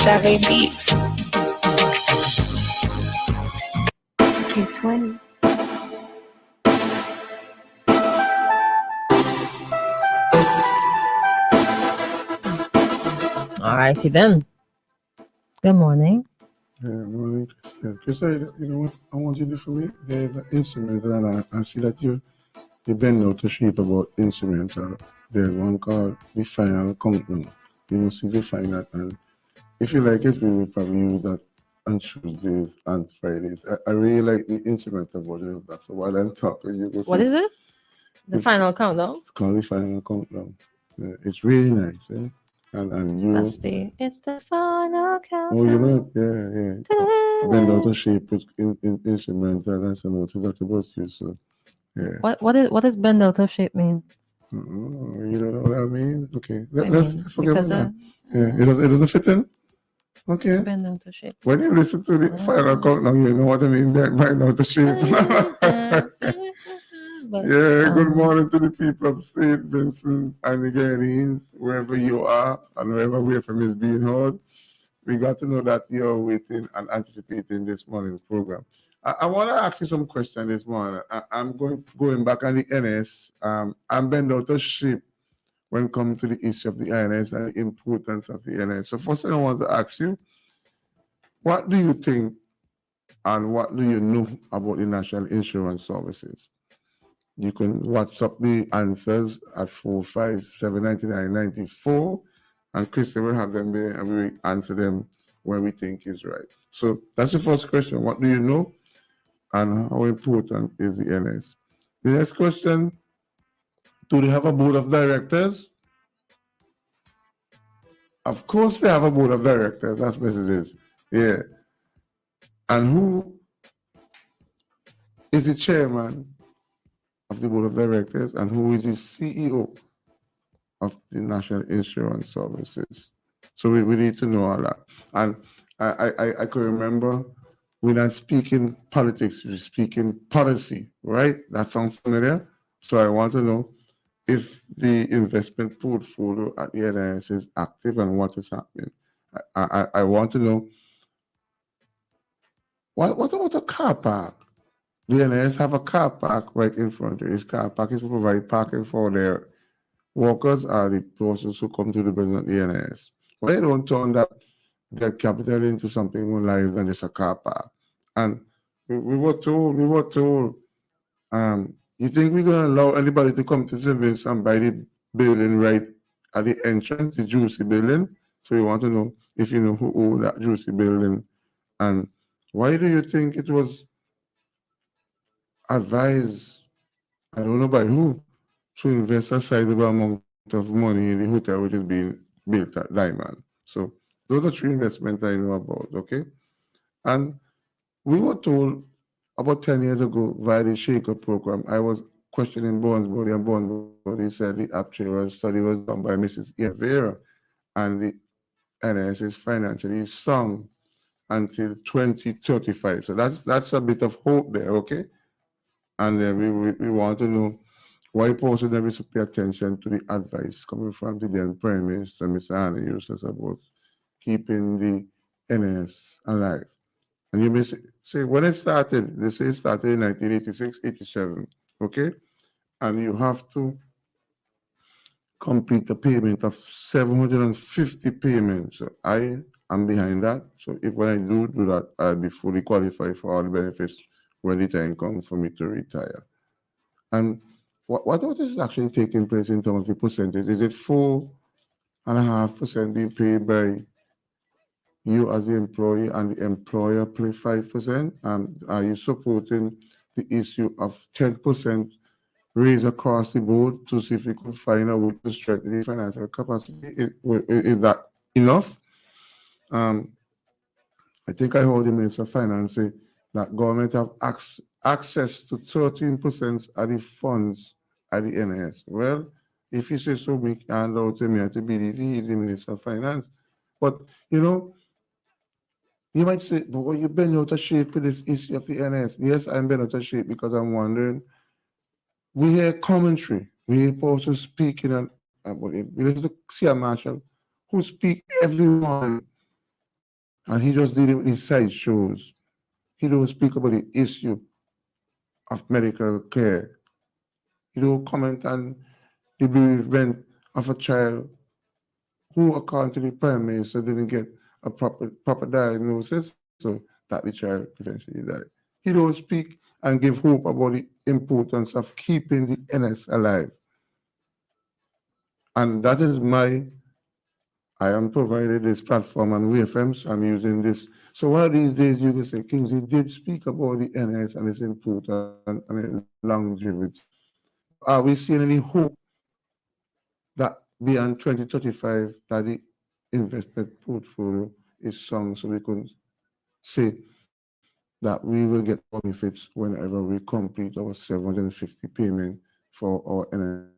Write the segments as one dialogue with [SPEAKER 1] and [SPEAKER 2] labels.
[SPEAKER 1] Savvy Beats.
[SPEAKER 2] K20.
[SPEAKER 3] Alrighty then. Good morning.
[SPEAKER 4] Morning, Christal. Christal, you know what I want you to do for me? There's an instrument, and I see that you bend out to shape about instruments. There's one called the final countdown. You must see the final, and if you like it, we will probably use that on Tuesdays and Fridays. I really like the instrumental version of that. So while I'm talking, you go see.
[SPEAKER 3] What is it? The final countdown?
[SPEAKER 4] It's called the final countdown. It's really nice, eh? And you.
[SPEAKER 3] It's the final countdown.
[SPEAKER 4] Oh, you know, yeah. Bend out to shape it in instrumental and some notes. That's about you, so yeah.
[SPEAKER 3] What does bend out of shape mean?
[SPEAKER 4] You don't know what I mean? Okay, let's forget about that. Yeah, it doesn't fit in. Okay.
[SPEAKER 3] Bend out of shape.
[SPEAKER 4] When you listen to the final countdown, you know what I mean. Bend out to shape. Good morning to the people of St. Vincent and the Grenadines, wherever you are and wherever we're from is being heard. We got to know that you're waiting and anticipating this morning's program. I want to ask you some questions this morning. I'm going back on the NS. I'm bent out of shape when it comes to the issue of the INS and the importance of the NS. So first thing I want to ask you, what do you think and what do you know about the National Insurance Services? You can WhatsApp the answers at 457-9994, and Christal will have them there and we will answer them when we think is right. So that's the first question. What do you know and how important is the NS? The next question, do they have a board of directors? Of course they have a board of directors. That's what it is. Yeah. And who is the chairman of the board of directors and who is the CEO of the National Insurance Services? So we need to know all that. And I can remember we're not speaking politics, we're speaking policy, right? That sounds familiar. So I want to know if the investment portfolio at the NIS is active and what is happening. I want to know what about a car park? The NIS have a car park right in front of it. This car park is to provide parking for their workers or the persons who come to the business at the NIS. Why don't turn that capital into something more live than just a car park? And we were told, you think we're going to allow anybody to come to St. Vincent and buy the building right at the entrance, the Juicy building? So we want to know if you know who owned that Juicy building. And why do you think it was advised, I don't know by who, to invest a sizable amount of money in the hotel which is being built at Diamond? So those are three investments I know about, okay? And we were told about 10 years ago via the Shaker program, I was questioning Bonesbody, and Bonesbody said the actuarial study was done by Mrs. Ian Vera, and the NS is financially sound until 2035. So that's a bit of hope there, okay? And then we want to know why person never pay attention to the advice coming from the then Prime Minister, Mr. Anna Eustace, about keeping the NS alive. And you may say, when it started, they say it started in 1986, 87, okay? And you have to complete a payment of 750 payments. So I am behind that. So if when I do that, I'll be fully qualified for all the benefits when the time comes for me to retire. And what is actually taking place in terms of the percentage? Is it 4.5% being paid by you as the employee and the employer pay 5%? Are you supporting the issue of 10% raise across the board to see if we could find a way to strengthen the financial capacity? Is that enough? I think I heard the Minister of Finance say that government have access to 13% of the funds at the NIS. Well, if you say so, we can allow to me to be the Minister of Finance. But, you know, you might say, but well, you've been out of shape with this issue of the NS. Yes, I'm been out of shape because I'm wondering. We hear commentary. We hear persons speaking about it. We listen to Sia Marshall, who speak every morning And he just did it with his side shows. He don't speak about the issue of medical care. He don't comment on the bereavement of a child who, according to the Prime Minister, didn't get a proper diagnosis, so that the child eventually died. He don't speak and give hope about the importance of keeping the NS alive. And that is I am provided this platform on WFMs. I'm using this. So one of these days you can say, Kingsley did speak about the NS and its importance and its longevity. But are we seeing any hope that beyond 2035 that the investment portfolio is strong so we can say that we will get our benefits whenever we complete our 750 payment for our NS?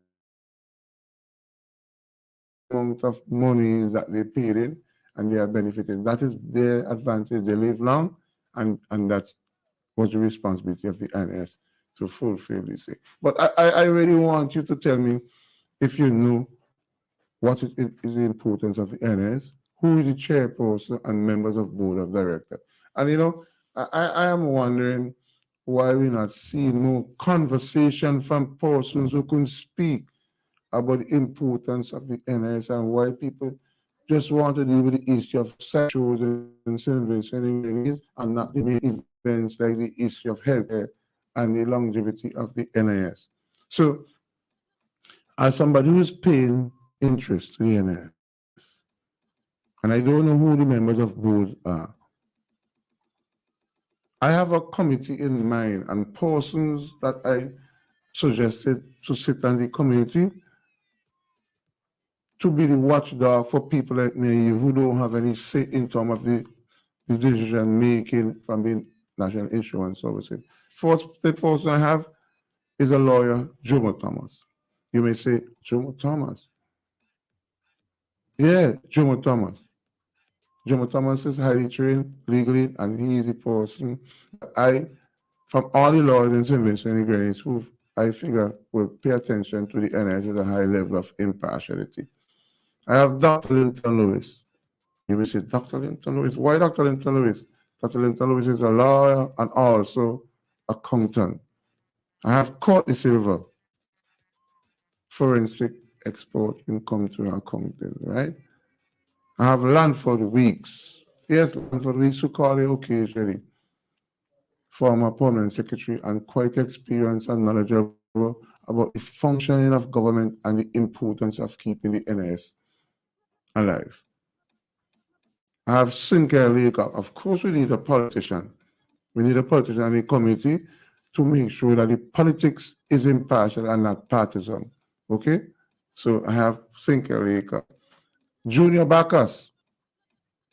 [SPEAKER 4] Amount of money that they paid in and they are benefiting. That is their advantage. They live long, and that was the responsibility of the NS to fulfill this thing. But I really want you to tell me if you know what is the importance of the NS, who is the chairperson and members of board of directors. And I am wondering why we're not seeing more conversation from persons who can speak about the importance of the NS and why people just want to deal with the issue of sexuals and service and not the main events like the issue of healthcare and the longevity of the NIS. So, as somebody who's paying interest to the NIS, and I don't know who the members of board are, I have a committee in mind and persons that I suggested to sit on the committee to be the watchdog for people like me who don't have any say in terms of the decision making from the National Insurance Services. First, the person I have is a lawyer, Jomo Thomas. You may say, Jomo Thomas. Yeah, Jomo Thomas. Jomo Thomas is highly trained legally, and he is the person from all the lawyers in St. Vincent and Grenadines, who I figure will pay attention to the NH with a high level of impartiality. I have Dr. Linton Lewis. You will say, Dr. Linton Lewis. Why Dr. Linton Lewis? Dr. Linton Lewis is a lawyer and also accountant. I have Courtney Silver, forensic expert in computer accounting, right? I have Lanford Weeks. Yes, Lanford Weeks, who call it occasionally. Former permanent secretary and quite experienced and knowledgeable about the functioning of government and the importance of keeping the NS alive. I have Sinclair Laker. Of course, we need a politician. We need a politician in the committee to make sure that the politics is impartial and not partisan. Okay? So I have Sinclair Laker. Junior Bacchus.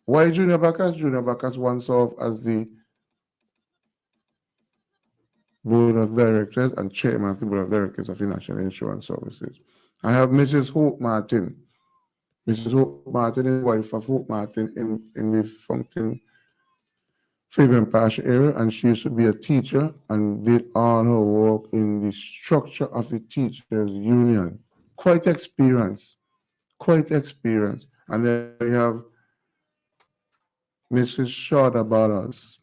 [SPEAKER 4] Why Junior Bacchus? Junior Bacchus once served as the board of directors and chairman of the board of directors of the National Insurance Services. I have Mrs. Hope Martin. Mrs. Hope Martin is the wife of Hope Martin in the Function Fabian Pasha area, and she used to be a teacher and did all her work in the structure of the teachers union. Quite experienced. And then we have Mrs. Shorter Ballas.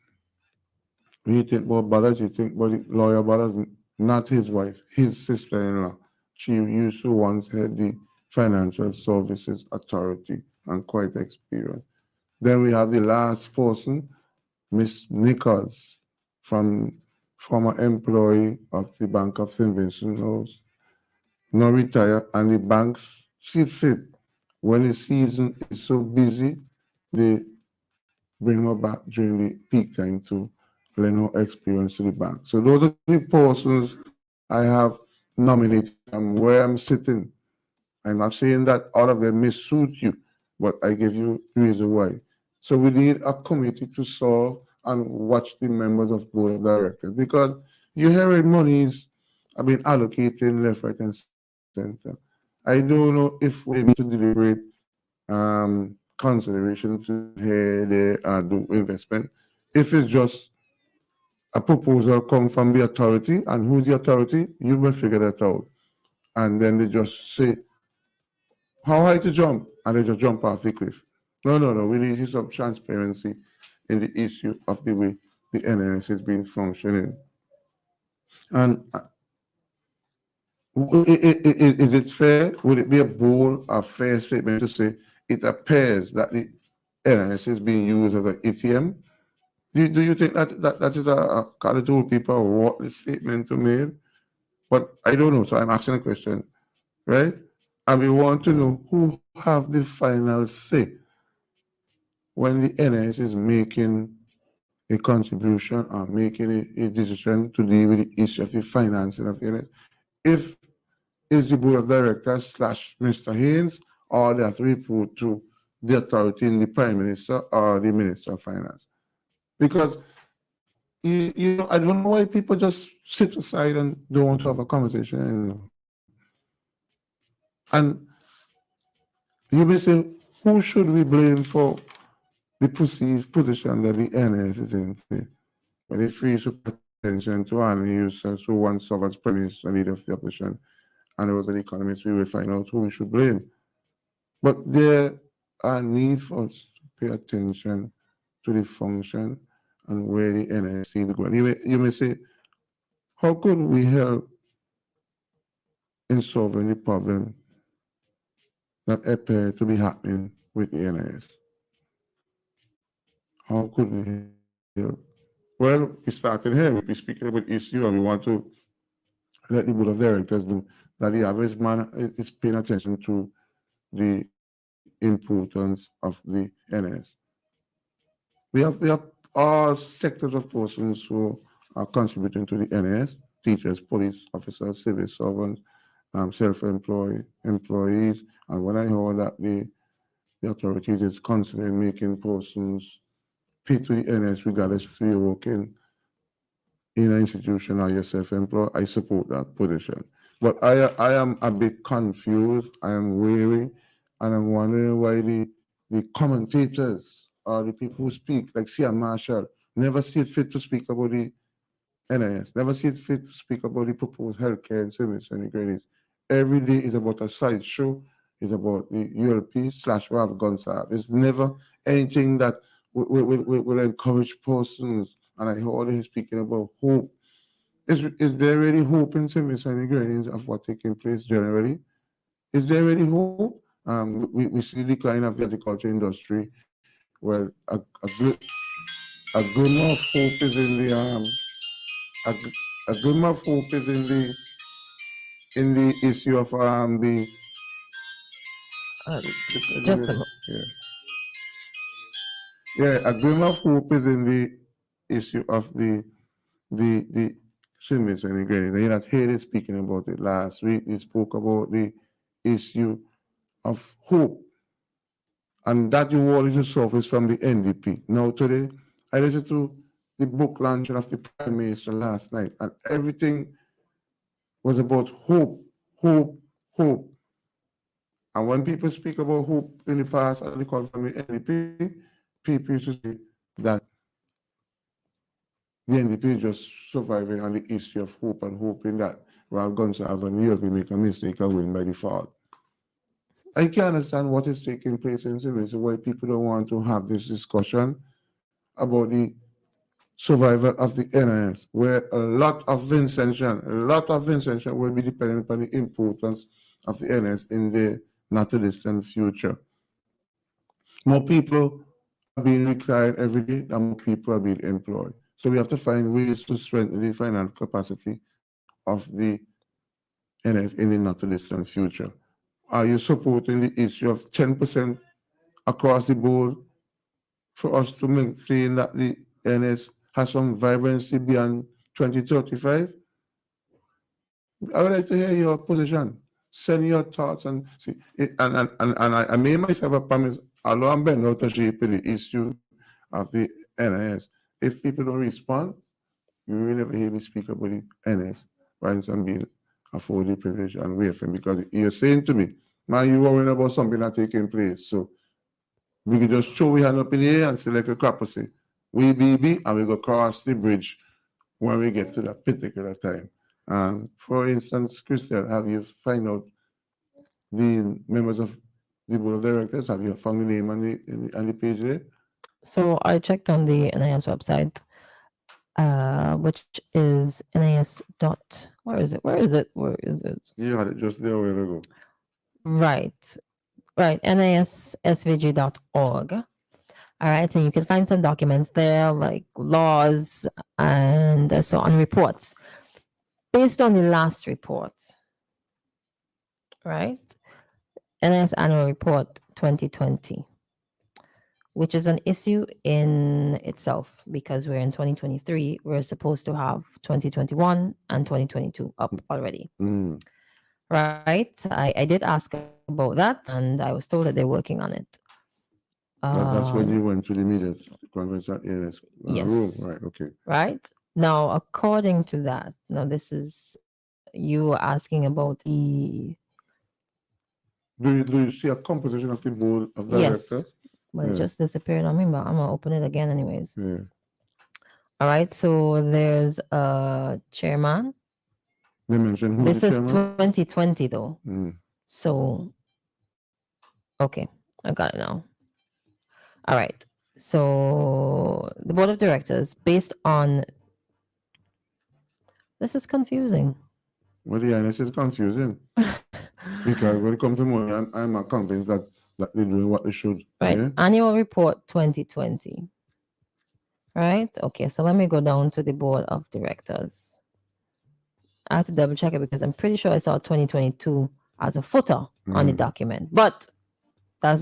[SPEAKER 4] When you think about Ballas, you think about the lawyer Ballas, not his wife, his sister-in-law. She used to once head the Financial Services Authority and quite experienced. Then we have the last person, Miss Nichols, from former employee of the Bank of St. Vincent House, now retired, and the banks see fit when the season is so busy, they bring her back during the peak time to lend her experience to the bank. So those are the persons I have nominated and where I'm sitting. I'm not saying that all of them may suit you, but I give you the reason why. So we need a committee to solve and watch the members of board of directors, because you hear monies have been allocated left, right, and center. I don't know if we need to deliberate consideration to here, there, and do investment. If it's just a proposal come from the authority, and who's the authority, you will figure that out. And then they just say, how high to jump? And they just jump off the cliff. No. We need some transparency in the issue of the way the NIS is being functioning. And is it fair? Would it be a bold or fair statement to say it appears that the NIS is being used as an ATM? Do you think that is a kind of told people what the statement to make? But I don't know, so I'm asking a question, right? And we want to know who have the final say when the NIS is making a contribution or making a decision to deal with the issue of the financing of the NIS. If it's the board of directors slash Mr. Haynes, or they have to report to the authority in the Prime Minister or the Minister of Finance. Because you know, I don't know why people just sit aside and don't want to have a conversation anymore. And you may say, who should we blame for the perceived position that the NS is in today? But it frees up attention to our users who want sovereign premise and leader of the opposition and other economists, we will find out who we should blame. But there are need for us to pay attention to the function and where the NS is going. You may say, how could we help in solving the problem that appear to be happening with the NIS? How could we help? Well, we started here. We're speaking about issue, and we want to let the board of directors know that the average man is paying attention to the importance of the NIS. We have all sectors of persons who are contributing to the NIS: teachers, police officers, civil servants, self-employed employees. And when I heard that the authorities is considering making persons pay to the NS regardless if you're working in an institution or you're self-employed, I support that position. But I am a bit confused, I am wary, and I'm wondering why the commentators or the people who speak, like Sia Marshall, never see it fit to speak about the NIS, never see it fit to speak about the proposed healthcare and service and ingredients. Every day is about a sideshow, it's about the ULP slash Rav Gonsalves. It's never anything that will encourage persons. And I heard him speaking about hope. Is there really hope in service and ingredients of what taking place generally? Is there really hope? We see the decline of the agriculture industry. Well, a glimmer of hope is in the a, a glimmer of hope is in the issue of the
[SPEAKER 3] Just a
[SPEAKER 4] a glimmer of hope is in the issue of the cements and ingredients. You're not here speaking about it last week. We spoke about the issue of hope, and that you wanted to surface from the NDP. Now today, I listened to the book launching of the Prime Minister last night, and everything was about hope, hope, hope. And when people speak about hope in the past, they call from the NDP, people used to say that the NDP is just surviving on the issue of hope and hoping that Ralph Gonsalves and Neil will make a mistake and win by default. I can understand what is taking place in the reason why people don't want to have this discussion about the survival of the NIS, where a lot of Vincentian will be dependent upon the importance of the NIS in the not too distant future. More people are being required every day, and more people are being employed. So we have to find ways to strengthen the financial capacity of the NS in the not too distant future. Are you supporting the issue of 10% across the board for us to maintain that the NS has some vibrancy beyond 2035? I would like to hear your position. Send your thoughts and see. I made myself a promise, although I'm bent out of shape with the issue of the NIS. If people don't respond, you will never hear me speak about the NS rather than being afforded privilege and wait for him, because you're saying to me, man, you're worrying about something not taking place. So we can just show we hand up in the air and select a crap and say, we be, and we go cross the bridge when we get to that particular time. For instance, Christal, have you find out the members of the board of directors? Have you found the name on the page there?
[SPEAKER 3] So I checked on the NIS website, which is NIS dot. Where is it? Where is it? Where is it?
[SPEAKER 4] You had it just there a while ago.
[SPEAKER 3] Right, right. NISSVG.org. All right, and you can find some documents there, like laws and so on, reports based on the last report. Right, NIS Annual Report 2020, which is an issue in itself because we're in 2023. We're supposed to have 2021 and 2022 up already.
[SPEAKER 4] Mm.
[SPEAKER 3] Right. I did ask about that and I was told that they're working on it.
[SPEAKER 4] That's when you went to the media conference at ANS room,
[SPEAKER 3] Yes.
[SPEAKER 4] right? Okay.
[SPEAKER 3] Right. Now, according to that, now this is you were asking about the
[SPEAKER 4] Do you see a composition of the board of
[SPEAKER 3] yes,
[SPEAKER 4] directors?
[SPEAKER 3] but it
[SPEAKER 4] Yeah.
[SPEAKER 3] just disappeared on me, but I'm gonna open it again anyways.
[SPEAKER 4] Yeah.
[SPEAKER 3] All right. So there's a chairman.
[SPEAKER 4] They mentioned who
[SPEAKER 3] This
[SPEAKER 4] the
[SPEAKER 3] is
[SPEAKER 4] chairman?
[SPEAKER 3] 2020 though.
[SPEAKER 4] Mm.
[SPEAKER 3] So okay, I got it now. All right. So the board of directors, based on this is confusing.
[SPEAKER 4] Well, the INS is confusing because when it comes to money, I'm not convinced that they're doing what they should.
[SPEAKER 3] Right.
[SPEAKER 4] Yeah?
[SPEAKER 3] Annual report 2020. Right. Okay. So let me go down to the board of directors. I have to double check it because I'm pretty sure I saw 2022 as a footer on the document, but that's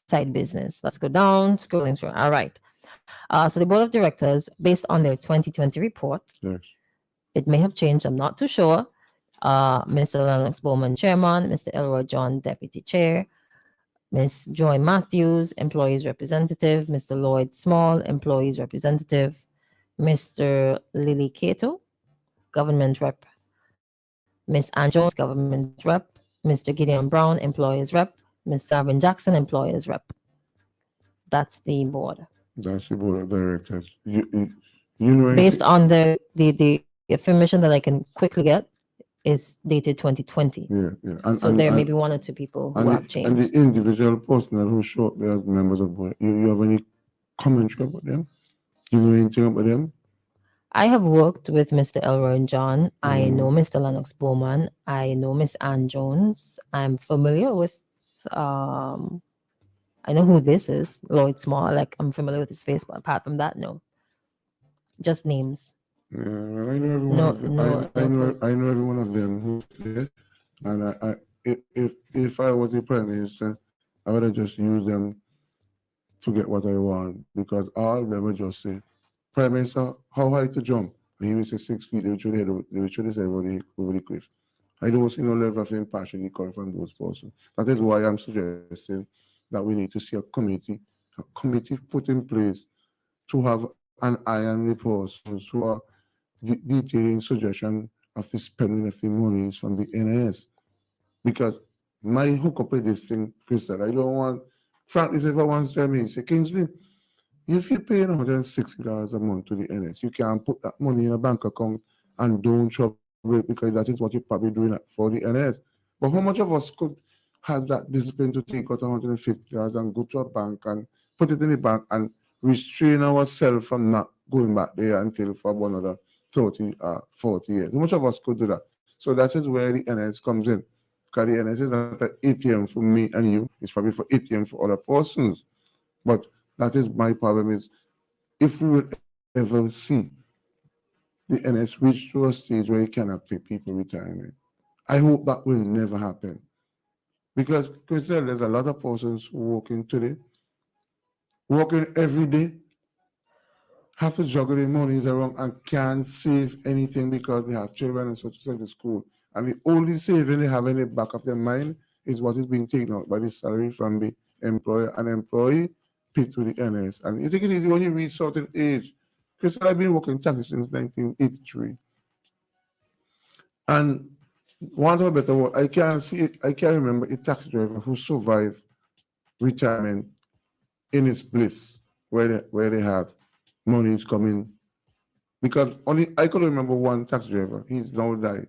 [SPEAKER 3] side business. Let's go down, scrolling through. All right. So the board of directors, based on their 2020 report,
[SPEAKER 4] Yes.
[SPEAKER 3] it may have changed. I'm not too sure. Mr. Lennox Bowman, chairman. Mr. Elroy John, deputy chair. Ms. Joy Matthews, employees representative. Mr. Lloyd Small, employees representative. Mr. Lily Cato, government rep. Ms. Ann Jones, government rep. Mr. Gideon Brown, employees rep. Mr. Darwin Jackson, employees rep. That's the board.
[SPEAKER 4] That's the board of directors. You know
[SPEAKER 3] Based
[SPEAKER 4] anything?
[SPEAKER 3] on the information that I can quickly get is dated 2020.
[SPEAKER 4] Yeah, yeah.
[SPEAKER 3] So there may be one or two people who have changed.
[SPEAKER 4] And the individual personnel who show up there as members of the board, you have any commentary about them? You know anything about them?
[SPEAKER 3] I have worked with Mr. Elroy and John. I know Mr. Lennox Bowman. I know Miss Ann Jones. I'm familiar with I know who this is, Lloyd Small. Like I'm familiar with his face, but apart from that, no. Just names.
[SPEAKER 4] Yeah, well, I know every one
[SPEAKER 3] No,
[SPEAKER 4] of them.
[SPEAKER 3] no,
[SPEAKER 4] I
[SPEAKER 3] no
[SPEAKER 4] know
[SPEAKER 3] post.
[SPEAKER 4] I know every one of them who's there. And if I was the prime minister, I would have just used them to get what I want because all of them would just say, Prime Minister, how high to jump? And he would say 6 feet. They would should have said over the cliff. I don't see no level of impassion coming from those persons. That is why I'm suggesting that we need to see a committee put in place to have an eye on the persons who are detailing suggestion of the spending of the monies from the NIS. Because my hookup with this thing, Christal, I don't want, frankly, if I want to tell me, say, Kingsley, if you're paying $160 a month to the NS, you can put that money in a bank account and don't trouble it because that is what you're probably doing for the NS. But how much of us could have that discipline to take out $150 and go to a bank and put it in the bank and restrain ourselves from not going back there until for another 30 or 40 years? How much of us could do that? So that is where the NS comes in. Because the NS is not an ATM for me and you, it's probably for ATM for other persons. But that is my problem is if we will ever see the NS reach to a stage where it cannot pay people retirement, I hope that will never happen. Because Christal, there's a lot of persons working today, working every day, have to juggle their monies around and can't save anything because they have children and such at school. And the only saving they have in the back of their mind is what is being taken out by the salary from the employer and employee paid to the NS. And you think it is when you reach certain age, because I've been working taxi since 1983. And want of a better word, I can't remember a taxi driver who survived retirement in its bliss where they have monies coming. Because only I could remember one taxi driver, he's now died,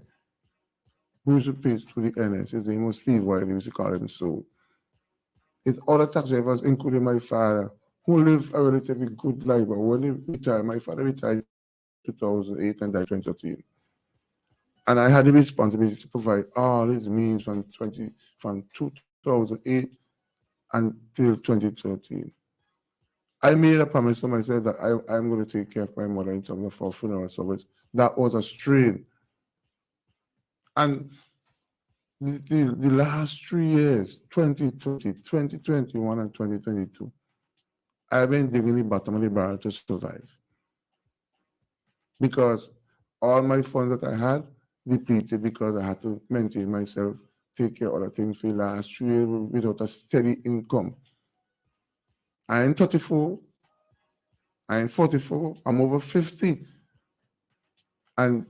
[SPEAKER 4] who used to pay to the NS. His name was Steve Wiley, we used to call him so. It's all the taxi drivers, including my father, who live a relatively good life. But when he retired, my father retired 2008 and died 2013. And I had the responsibility to provide all his means from 2008 until 2013. I made a promise to myself that I'm going to take care of my mother in terms of her funeral service. That was a strain. And the last 3 years, 2020, 2021, and 2022, I've been digging the bottom of the barrel to survive. Because all my funds that I had depleted because I had to maintain myself, take care of other things for the last 3 years without a steady income. I'm 34, I'm 44, I'm over 50. And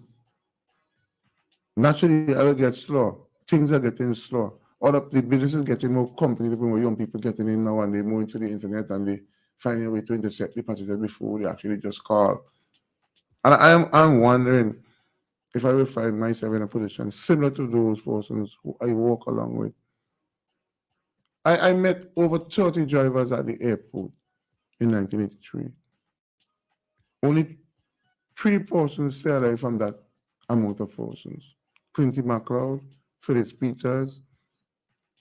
[SPEAKER 4] naturally, I will get slow. Things are getting slow. The businesses getting more competitive, more young people getting in now, and they move into the internet and they find a way to intercept the passenger before they actually just call. And I'm wondering if I will find myself in a position similar to those persons who I walk along with. I met over 30 drivers at the airport in 1983. Only 3 persons stay alive from that amount of persons. Quincy MacLeod, Phillips Peters,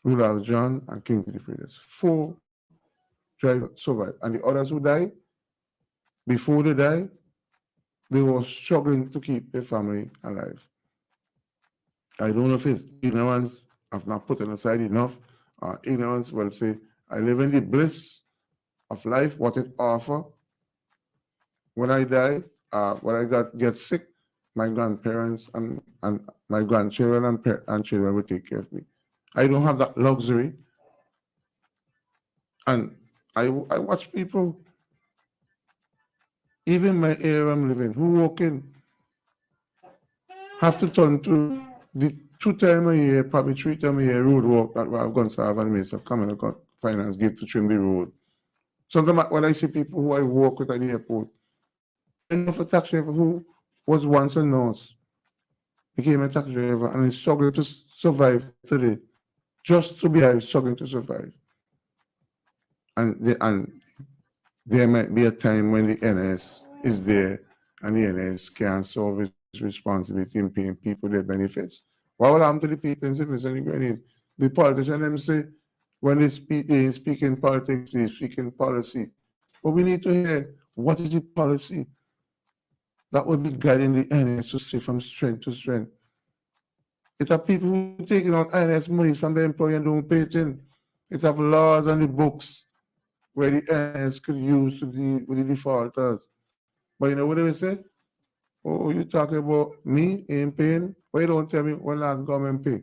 [SPEAKER 4] Willard John, and Kingsley Freitas. 4 drivers survived. And the others who died, before they died, they were struggling to keep their family alive. I don't know if it's ignorance of not putting aside enough, or ignorance will say, I live in the bliss of life, what it offers. When I die, when I get sick, my grandparents and my grandchildren and children will take care of me. I don't have that luxury. And I watch people, even my area I'm living, who walk in, have to turn to the 2 times a year, probably 3 times a year road walk that I've gone to have and mates have come and got finance give to trim the road. Sometimes when I see people who I walk with at the airport, I know for a taxi driver who was once a nurse, became a taxi driver and is struggling to survive today, just to be alive, struggling to survive. And there might be a time when the NS is there and the NS can't solve its responsibility in paying people their benefits. What will happen to the people in civil and the politicians them say when they speak in politics, they speak in policy. But we need to hear what is the policy that will be guiding the NS to stay from strength to strength. It's a people who taking out NS money from the employer and don't pay it in. It's have laws on the books where the NS could use to deal with the defaulters. But you know what they will say? Oh, you talking about me ain't paying? Why you don't tell me when last government pay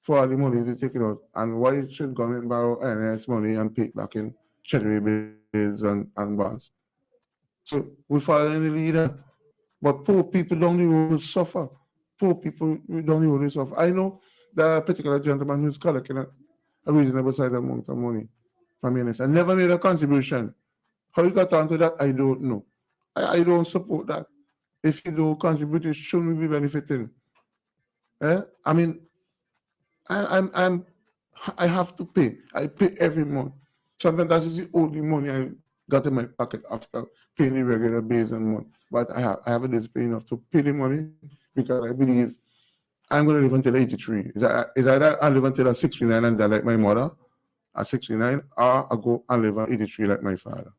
[SPEAKER 4] for all the money they take it out? And why should government borrow NS money and pay it back in treasury bills and bonds? So we following the leader. But poor people down the road suffer. Poor people down the road suffer. I know that particular gentleman who's collecting a reasonable size amount of money from NS and never made a contribution. How he got onto that, I don't know. I don't support that. If you don't contribute, you shouldn't be benefiting. I mean, I'm I have to pay. I pay every month. Sometimes that is the only money I got in my pocket after paying the regular bills and month. But I have a discipline enough to pay the money because I believe I'm going to live until 83. Is either I live until I'm 69 and die like my mother at 69, or I go and live at 83 like my father.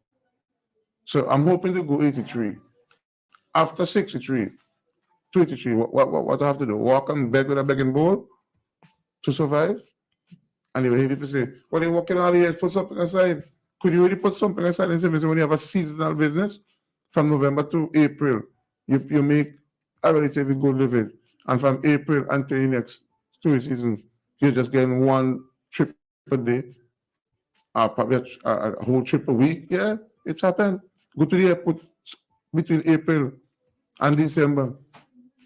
[SPEAKER 4] So I'm hoping to go 83. After 63, 23, what I have to do? Walk and beg with a begging bowl to survive? And they will hear people say, well, they're working all the years, put something aside. Could you really put something aside in service when you have a seasonal business from November to April? You make a relatively good living. And from April until the next tourist season, you're just getting one trip a day, probably a whole trip a week. Yeah, it's happened. Go to the airport between April and December.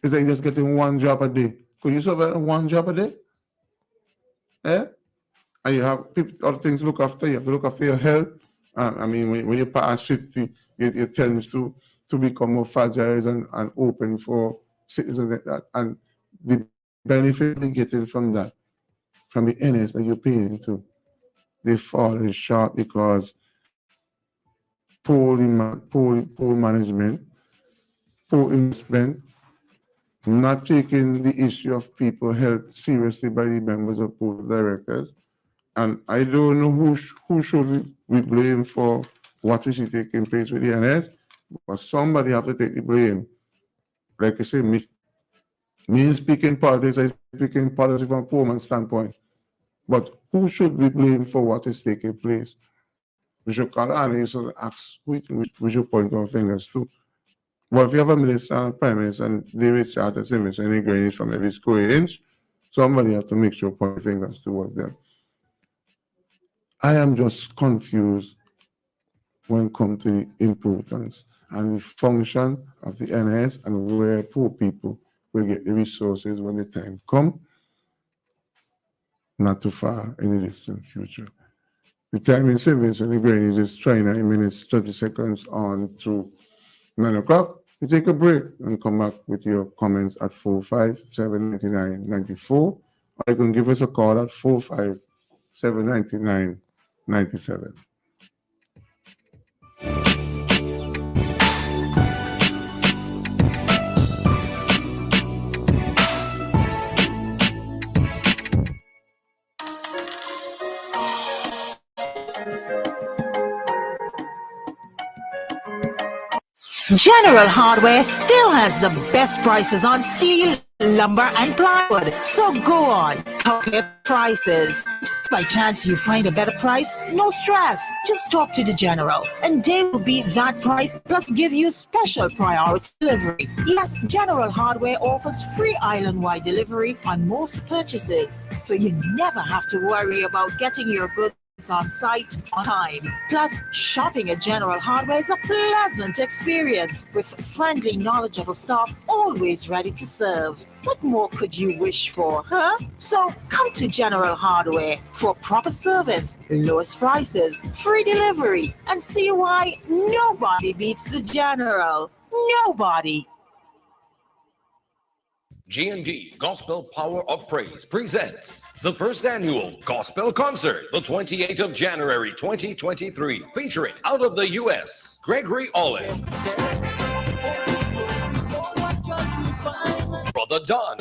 [SPEAKER 4] It's like just getting one job a day. Could you survive one job a day? Eh? And you have people, other things to look after. You have to look after your health. I mean, when you pass 50, it tends to become more fragile and open for citizens like that. And the benefit you're getting from that, from the NS that you're paying into, they falling short because poor management, poor investment, not taking the issue of people health seriously by the members of board of directors. And I don't know who should we blame for what we see taking place with the NS, but somebody have to take the blame. Like I say, me speaking politics, I speaking politics from a poor man's standpoint. But who should we blame for what is taking place? We should call our names and ask we should point our fingers to. Well, if you have a minister and prime minister and they will charge us image and going from every square inch, somebody has to make sure point fingers towards them. I am just confused when it comes to the importance and the function of the NS and where poor people will get the resources when the time comes, not too far in the distant future. The time in savings and the grain is 29 minutes, 30 seconds on to 9 o'clock. We take a break and come back with your comments at 4579994. Or you can give us a call at 4579997.
[SPEAKER 1] General Hardware still has the best prices on steel, lumber, and plywood. So go on, compare prices. If by chance you find a better price, no stress. Just talk to the General, and they will beat that price plus give you special priority delivery. Yes, General Hardware offers free island-wide delivery on most purchases, so you never have to worry about getting your goods on site on time. Plus, shopping at General Hardware is a pleasant experience with friendly, knowledgeable staff always ready to serve. What more could you wish for, huh? So come to General Hardware for proper service, lowest prices, free delivery, and see why nobody beats the General. Nobody.
[SPEAKER 2] G&D Gospel Power of Praise presents the first annual Gospel Concert, the 28th of January 2023, featuring out of the U.S., Gregory Olive, Brother Don,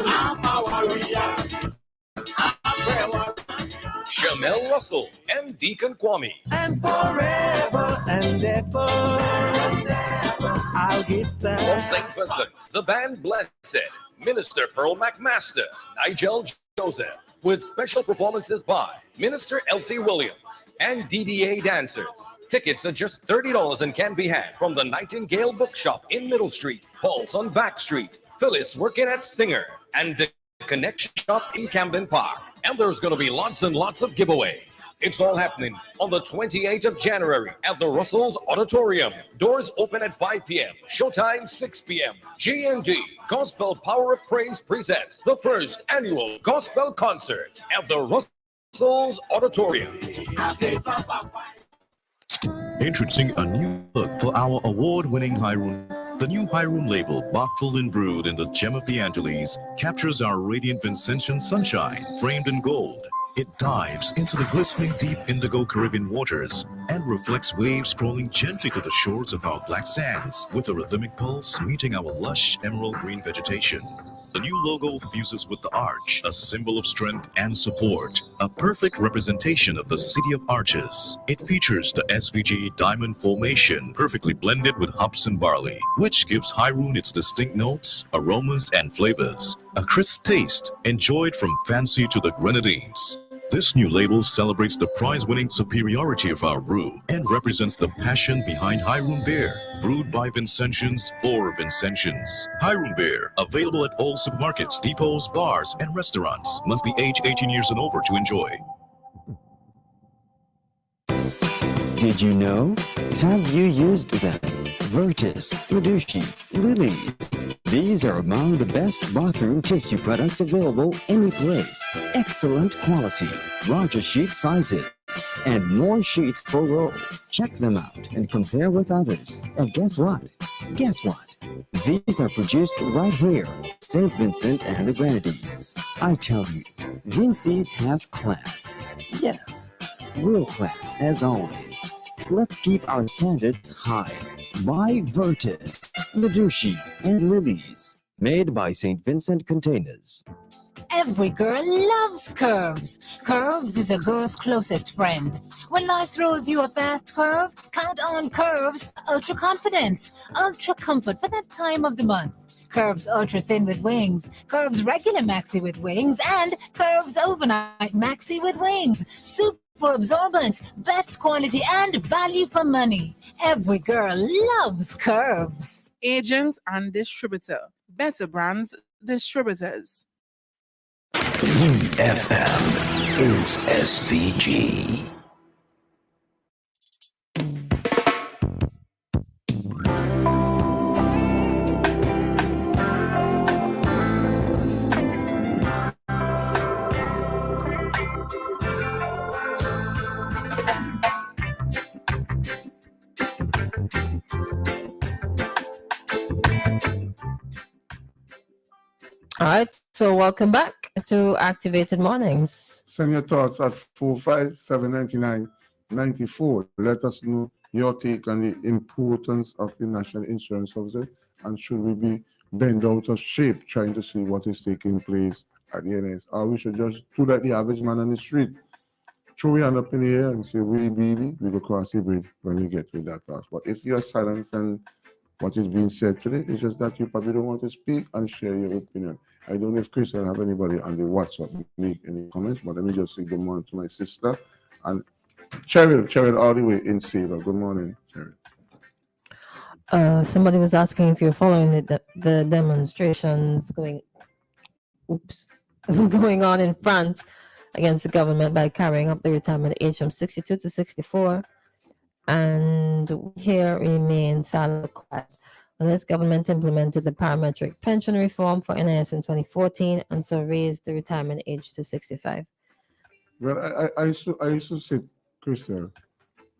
[SPEAKER 2] Shamel Russell, and Deacon Kwame.
[SPEAKER 5] And forever and ever, I'll get that.
[SPEAKER 2] From St. Vincent, the band Blessed, Minister Pearl McMaster, Nigel Joseph, with special performances by Minister Elsie Williams and DDA dancers. Tickets are just $30 and can be had from the Nightingale Bookshop in Middle Street, Paul's on Back Street, Phyllis working at Singer, and the Connection Shop in Camden Park. And there's going to be lots and lots of giveaways. It's all happening on the 28th of January at the Russell's Auditorium. Doors open at 5 p.m. Showtime 6 p.m. G&D Gospel Power of Praise presents the first annual Gospel Concert at the Russell's Auditorium.
[SPEAKER 6] Introducing a new look for our award-winning High Room. The new High Room label, bottled and brewed in the gem of the Angeles, captures our radiant Vincentian sunshine, framed in gold. It dives into the glistening deep indigo Caribbean waters and reflects waves scrolling gently to the shores of our black sands with a rhythmic pulse meeting our lush emerald green vegetation. The new logo fuses with the arch, a symbol of strength and support, a perfect representation of the City of Arches. It features the SVG diamond formation, perfectly blended with hops and barley, which gives High Room its distinct notes, aromas, and flavors. A crisp taste, enjoyed from fancy to the grenadines. This new label celebrates the prize-winning superiority of our brew and represents the passion behind High Room Beer, brewed by Vincentians for Vincentians. High Room Beer, available at all supermarkets, depots, bars, and restaurants. Must be age 18 years and over to enjoy.
[SPEAKER 7] Did you know? Have you used them? Virtus, Medushi, Lilies. These are among the best bathroom tissue products available any place. Excellent quality, larger sheet sizes, and more sheets per roll. Check them out and compare with others. And guess what? Guess what? These are produced right here, St. Vincent and the Grenadines. I tell you, Vinci's have class. Yes. world class as always. Let's keep our standards high. Buy Virtus, Medushi, and Lilies. Made by St. Vincent Containers.
[SPEAKER 1] Every girl loves curves. Curves is a girl's closest friend. When life throws you a fast curve, count on Curves for ultra confidence, ultra comfort for that time of the month. Curves ultra thin with wings, Curves regular maxi with wings, and Curves overnight maxi with wings. Super absorbent, best quality and value for money. Every girl loves Curves.
[SPEAKER 8] Agent and distributor. Better Brands Distributors.
[SPEAKER 5] FM is SVG.
[SPEAKER 3] All right, so welcome back to Activated Mornings.
[SPEAKER 4] Send your thoughts at 4579994. Let us know your take on the importance of the National Insurance Officer, and should we be bent out of shape trying to see what is taking place at the NS, or we should just do like the average man on the street, throw your hand up in the air and say, we go cross the bridge when we get with that task. But if you're silent and what is being said today, it's just that you probably don't want to speak and share your opinion. I don't know if Christal have anybody on the WhatsApp make any comments, but let me just say good morning to my sister and Cheryl all the way in Sabre. Good morning, Cheryl.
[SPEAKER 3] Somebody was asking if you're following the demonstrations going on in France against the government by carrying up the retirement age from 62 to 64. And here remains silent quiet. Unless government implemented the parametric pension reform for NIS in 2014 and so raised the retirement age to 65.
[SPEAKER 4] Well, I used to sit, Christal,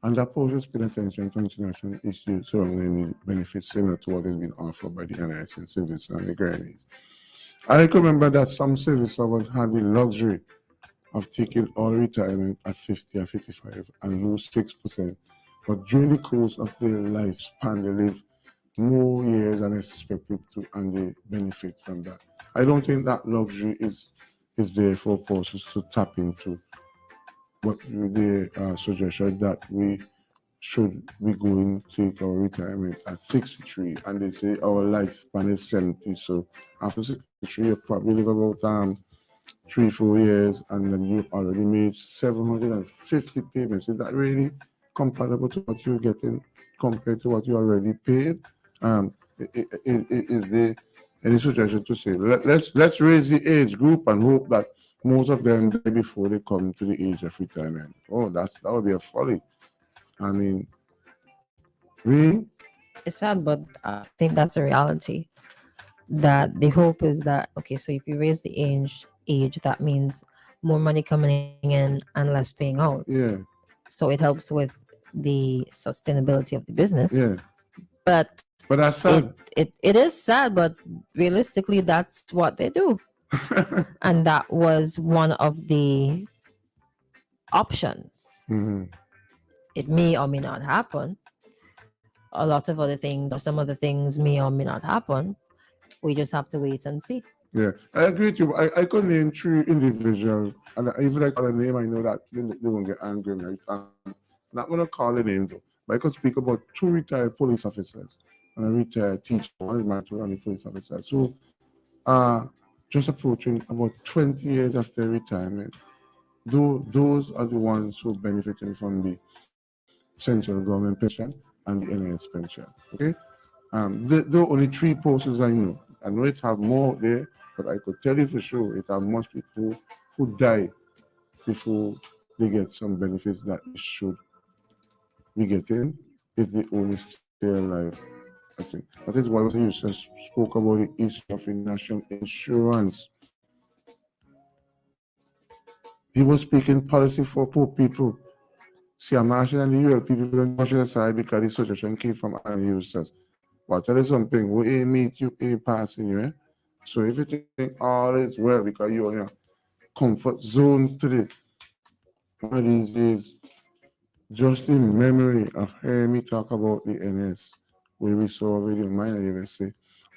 [SPEAKER 4] and that poses paying attention to international issues surrounding the benefits similar to what has been offered by the NIS and civils and the grannies. I remember that some civil servants had the luxury of taking all retirement at 50 or 55 and lose 6%. But during the course of their lifespan, they live more years than expected to, and they benefit from that. I don't think that luxury is there for persons to tap into. But the suggestion that we should be going to take our retirement at 63, and they say our lifespan is 70. So after 63, you probably live about 3-4 years, and then you already made 750 payments. Is that really comparable to what you're getting compared to what you already paid? Is there any suggestion to say let's raise the age group and hope that most of them die before they come to the age of retirement? Oh, that would be a folly. I mean, really?
[SPEAKER 3] It's sad, but I think that's a reality. That the hope is that, okay, so if you raise the age, that means more money coming in and less paying out.
[SPEAKER 4] Yeah.
[SPEAKER 3] So it helps with the sustainability of the business.
[SPEAKER 4] Yeah.
[SPEAKER 3] But
[SPEAKER 4] that's sad.
[SPEAKER 3] It is sad, but realistically, that's what they do. And that was one of the options.
[SPEAKER 4] Mm-hmm.
[SPEAKER 3] It may or may not happen. A lot of other things or some other things may or may not happen. We just have to wait and see.
[SPEAKER 4] Yeah, I agree with you. I could name 3 individuals, and even like a name, I know that they won't get angry. Right? I'm not going to call the name though, but I could speak about 2 retired police officers and a retired teacher. One is married to a police officer. So, just approaching about 20 years after retirement, those are the ones who benefiting from the central government pension and the NIS pension. Okay, there are only 3 persons I know. I know it have more there, but I could tell you for sure it have much people who die before they get some benefits that they should be getting if they only stay alive. I think that is why you just spoke about the issue of national insurance. He was speaking policy for poor people. See, I'm asking the UL people don't push it aside because the suggestion came from our users. But I'll tell you something, we ain't meet you, ain't passing you, eh? So if you think all is well because you're in your comfort zone today, one of these days, just in memory of hearing me talk about the NS, where we saw a video of mine and they will say,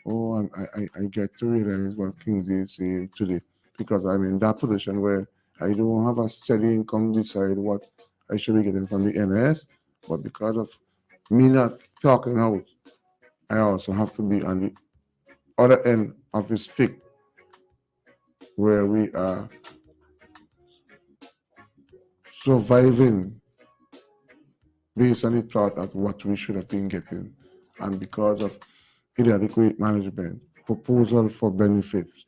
[SPEAKER 4] oh, I get to realize what Kingsley is saying today because I'm in that position where I don't have a steady income to decide what I should be getting from the NS, but because of me not talking out, I also have to be on the other end of this stick where we are surviving based on the thought of what we should have been getting. And because of inadequate management, proposal for benefits,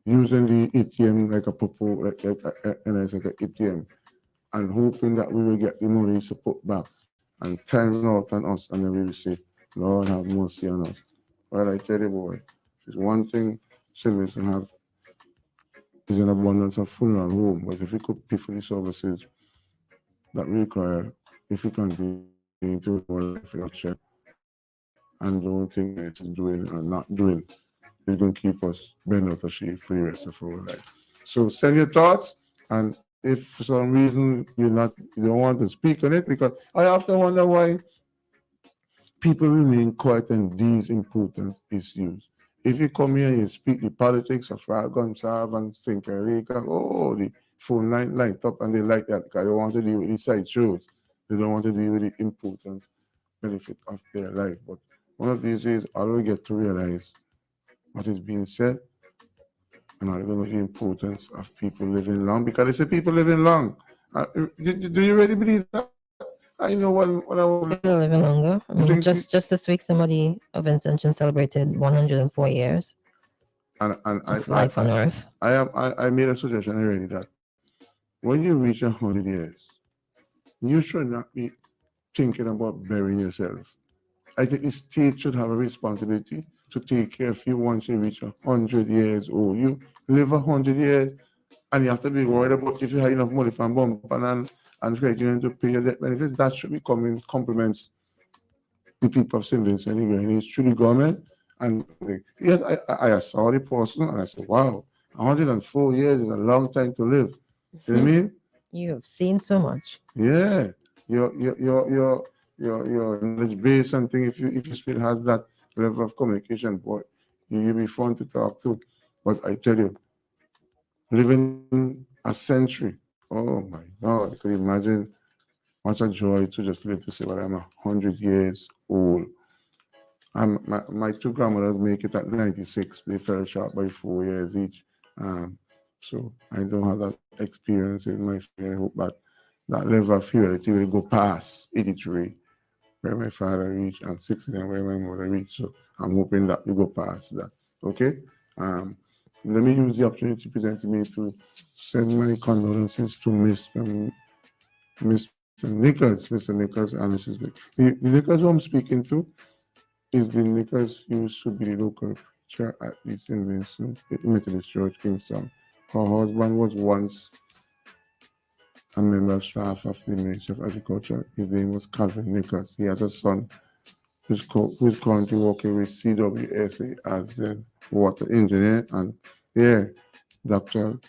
[SPEAKER 4] using the ATM like a proposal, like an ATM, and hoping that we will get the money to put back and time out on us, and then we will say, Lord have mercy on us. Well, I tell you, boy, it's one thing civilians have is an abundance of food and home, but if we could pay for the services that we require, if we continue to live without check and don't think it's doing or not doing, it's going to keep us bent out of shape for the rest of our life. So send your thoughts, and if for some reason you don't want to speak on it, because I often wonder why people remain quiet on these important issues. If you come here and you speak the politics of Ragon Sav and Thinker Lake, oh, the phone line light up and they like that because they want to deal with the side shows. They don't want to deal with the important benefit of their life. But one of these days, all we get to realize what is being said and all going to the importance of people living long, because they say people living long. Do you really believe that? I know what I was
[SPEAKER 3] People living longer. I mean,
[SPEAKER 4] think
[SPEAKER 3] just this week, somebody of intention celebrated 104 years
[SPEAKER 4] and
[SPEAKER 3] of life on Earth.
[SPEAKER 4] I made a suggestion already that when you reach 100 years, you should not be thinking about burying yourself. I think the state should have a responsibility to take care of you once you reach 100 years old. You live 100 years and you have to be worried about if you have enough money from bump and trying to pay your debt benefits. That should be coming compliments the people of St. Vincent and it's through the government. And yes, I saw the person and I said, wow, 104 years is a long time to live. You know what I mean?
[SPEAKER 3] You have seen so much.
[SPEAKER 4] Yeah. Your knowledge base something if you still have that level of communication, boy, you'll be fun to talk to. But I tell you, living a century, oh my God, I could imagine what a joy to just live to say, well, I'm 100 years old. My two grandmothers make it at 96. They fell short by 4 years each. So I don't have that experience in my family. I hope that level of humility will go past 83, where my father reached, and 69, where my mother reached. So I'm hoping that we go past that. Okay? Let me use the opportunity presented to me to send my condolences to Mr. Nichols, and Mrs. The Nichols who I'm speaking to is the Nichols who used to be the local preacher at the St. Vincent Methodist Church, Kingston. Her husband was once a member of staff of the Ministry of Agriculture. His name was Calvin Nichols. He has a son who's currently working with CWSA as the water engineer. And yeah, Dr.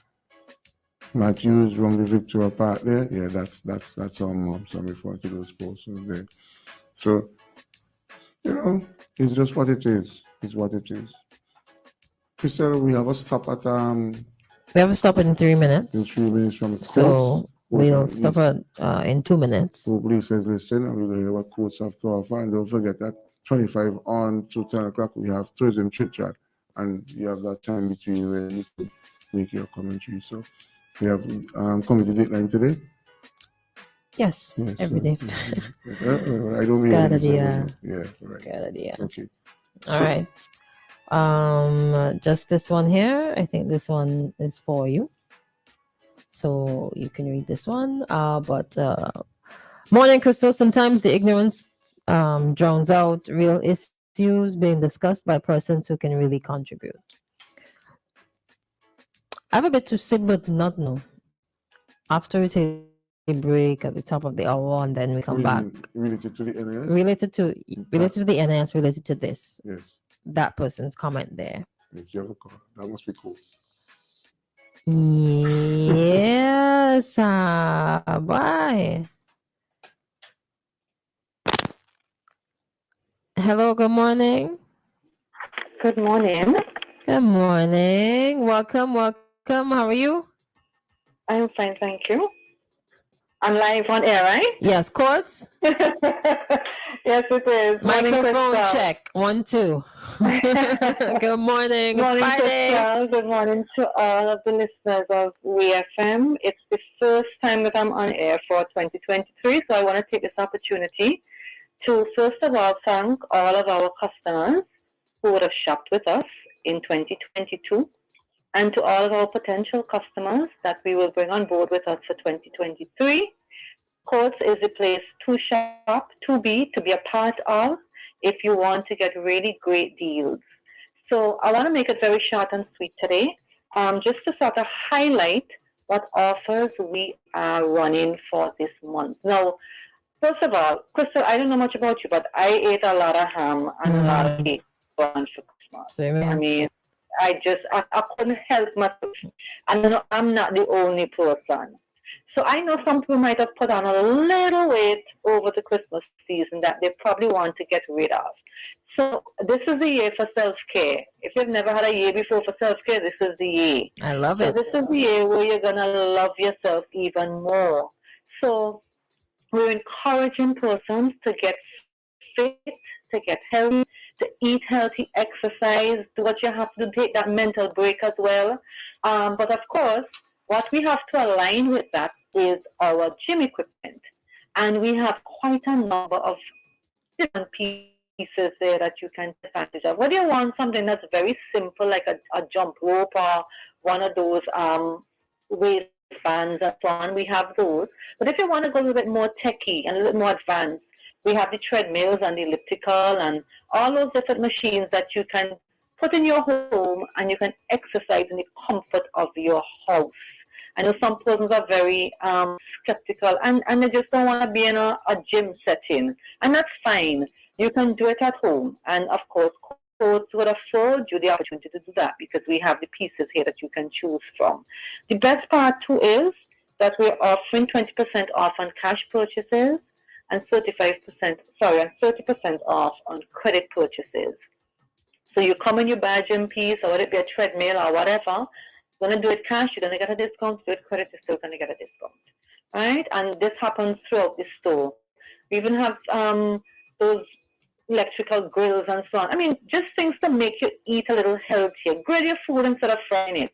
[SPEAKER 4] Matthews won the Victoria Park there. Yeah, that's our mom. So I'm referring to those persons there. So, it's just what it is. It's what it is. Christal, we have a stop at
[SPEAKER 3] We have a stop in 3 minutes.
[SPEAKER 4] in 3 minutes from the
[SPEAKER 3] So
[SPEAKER 4] course.
[SPEAKER 3] we'll stop in 2 minutes.
[SPEAKER 4] So please listen, and we're going to hear what courts have to offer. And don't forget that 25 on to 10 o'clock, we have tourism chit chat. And you have that time between where you could make your commentary. So we have committee deadline today.
[SPEAKER 3] Yes, every day.
[SPEAKER 4] I don't mean
[SPEAKER 3] Cada
[SPEAKER 4] it, so
[SPEAKER 3] dia.
[SPEAKER 4] yeah, right.
[SPEAKER 3] Cada dia.
[SPEAKER 4] Okay.
[SPEAKER 3] All right. Just this one here. I think this one is for you. So you can read this one. Morning, Christal. Sometimes the ignorance drowns out real issues being discussed by persons who can really contribute. I have a bit to say, but not know. After we take a break at the top of the hour, and then we come back.
[SPEAKER 4] Related to the NS?
[SPEAKER 3] Related to the NS, related to this.
[SPEAKER 4] Yes.
[SPEAKER 3] That person's comment there.
[SPEAKER 4] Yes, you have a call. That must be cool.
[SPEAKER 3] Yes, bye. Hello, good morning.
[SPEAKER 9] Good morning.
[SPEAKER 3] Good morning. Welcome, welcome. How are you?
[SPEAKER 9] I'm fine, thank you. I'm live on air, right?
[SPEAKER 3] Yes, Courts.
[SPEAKER 9] Yes, it is. Morning,
[SPEAKER 3] Microphone
[SPEAKER 9] Christal.
[SPEAKER 3] check. 1, 2. Good morning. It's
[SPEAKER 9] Morning,
[SPEAKER 3] Friday.
[SPEAKER 9] Christal. Good morning to all of the listeners of WeFM. It's the first time that I'm on air for 2023, so I want to take this opportunity to, first of all, thank all of our customers who would have shopped with us in 2022, and to all of our potential customers that we will bring on board with us for 2023. Courts is a place to shop, to be a part of, if you want to get really great deals. So I want to make it very short and sweet today, just to sort of highlight what offers we are running for this month. Now, first of all, Christal, I don't know much about you, but I ate a lot of ham and a lot of cake for Christmas.
[SPEAKER 3] Same here.
[SPEAKER 9] I mean, I couldn't help myself. And I'm not the only person. So I know some people might have put on a little weight over the Christmas season that they probably want to get rid of. So this is the year for self-care. If you've never had a year before for self-care, this is the year.
[SPEAKER 3] I love
[SPEAKER 9] So
[SPEAKER 3] it.
[SPEAKER 9] this is the year where you're going to love yourself even more. So we're encouraging persons to get fit, to get healthy, to eat healthy, exercise, do what you have to take that mental break as well. But of course, what we have to align with that is our gym equipment. And we have quite a number of different pieces there that you can take advantage of. Whether you want something that's very simple, like a jump rope or one of those waistbands and so on, we have those. But if you want to go a little bit more techy and a little more advanced, we have the treadmills and the elliptical and all those different machines that you can put in your home and you can exercise in the comfort of your house. I know some persons are very skeptical and they just don't want to be in a gym setting. And that's fine. You can do it at home. And of course, Courts would afford you the opportunity to do that because we have the pieces here that you can choose from. The best part too is that we're offering 20% off on cash purchases and 30% off on credit purchases. So you come in your buy a gym piece or whether it be a treadmill or whatever, you're going to do it cash, you're going to get a discount. Do it credit, you're still going to get a discount. Right? And this happens throughout the store. We even have those electrical grills and so on. I mean, just things to make you eat a little healthier. Grill your food instead of frying it.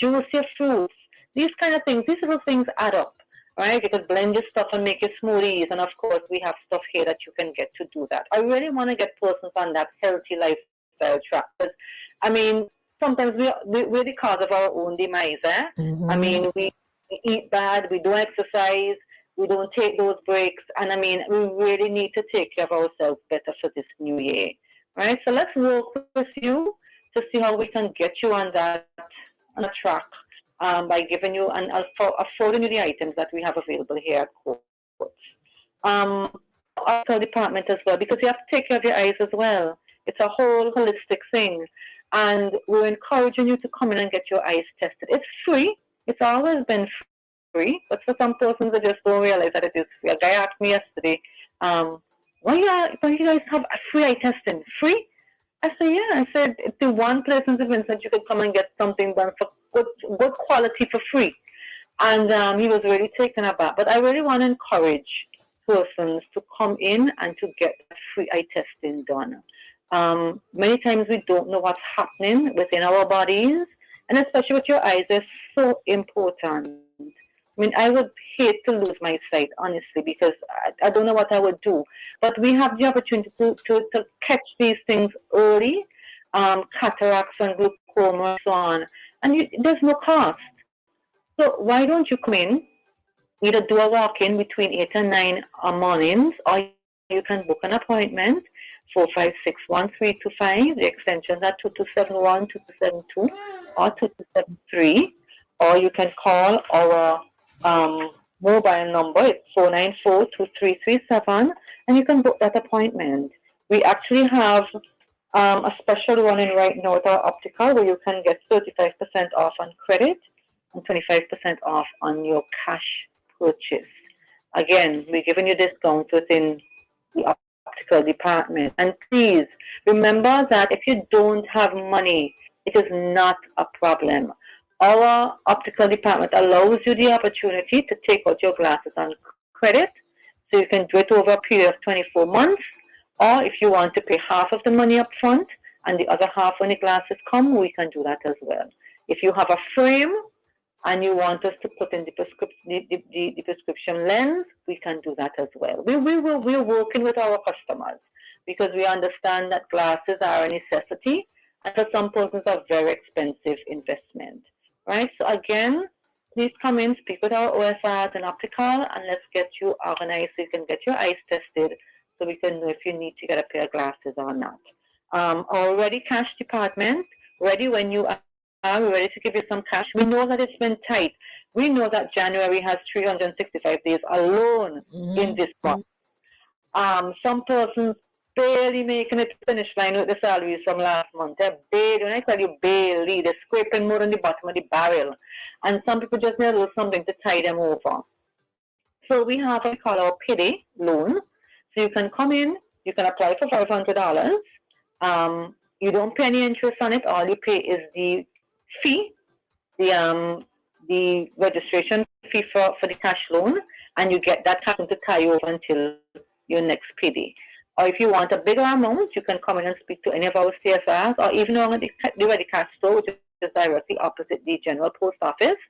[SPEAKER 9] Juice your fruits. These kind of things, these little things add up. Right? You can blend your stuff and make your smoothies. And of course, we have stuff here that you can get to do that. I really want to get persons on that healthy lifestyle track. But, I mean, sometimes we're the cause of our own demise. I mean, we eat bad, we don't exercise, we don't take those breaks. And I mean, we really need to take care of ourselves better for this new year. Right? So let's work with you to see how we can get you on that on a track. By giving you and affording you the items that we have available here at Courts. Our department as well, because you have to take care of your eyes as well. It's a whole holistic thing. And we're encouraging you to come in and get your eyes tested. It's free. It's always been free. But for some persons, they just don't realize that it is free. A guy asked me yesterday, why you guys have a free eye testing? Free? I said, yeah. I said, it's the one place in the Vincent you could come and get something done for good quality for free. And he was really taken aback. But I really want to encourage persons to come in and to get free eye testing done. Many times we don't know what's happening within our bodies, and especially with your eyes, they're so important. I mean, I would hate to lose my sight, honestly, because I don't know what I would do. But we have the opportunity to catch these things early, cataracts and glaucoma and so on, and there's no cost. So why don't you come in, either do a walk-in between 8 and 9 mornings, or you can book an appointment, 456-1325. The extensions are 2271, 2272, or 2273. Or you can call our mobile number. It's 494-2337, and you can book that appointment. We actually have a special running right now at our optical where you can get 35% off on credit and 25% off on your cash purchase. Again, we're giving you discounts within the optical department. And please remember that if you don't have money, it is not a problem. Our optical department allows you the opportunity to take out your glasses on credit, so you can do it over a period of 24 months, or if you want to pay half of the money up front and the other half when the glasses come, we can do that as well. If you have a frame and you want us to put in the prescription lens, we can do that as well. We're working with our customers because we understand that glasses are a necessity, and for some persons are very expensive investment, right? So again, please come in, speak with our OFRs and optical, and let's get you organized so you can get your eyes tested so we can know if you need to get a pair of glasses or not. Our ready cash department, ready when you are. We're ready to give you some cash. We know that it's been tight. We know that January has 365 days alone in this month. Some persons barely making it to the finish line with the salaries from last month. They're barely, when I tell you barely, they're scraping more on the bottom of the barrel. And some people just need a little something to tie them over. So we have what we call our payday loan. So you can come in, you can apply for $500. You don't pay any interest on it. All you pay is the fee, the registration fee for the cash loan, and you get that cash to tie you over until your next payday. Or if you want a bigger amount, you can come in and speak to any of our CSRs, or even on the Ready Cash store, which is directly opposite the General Post Office,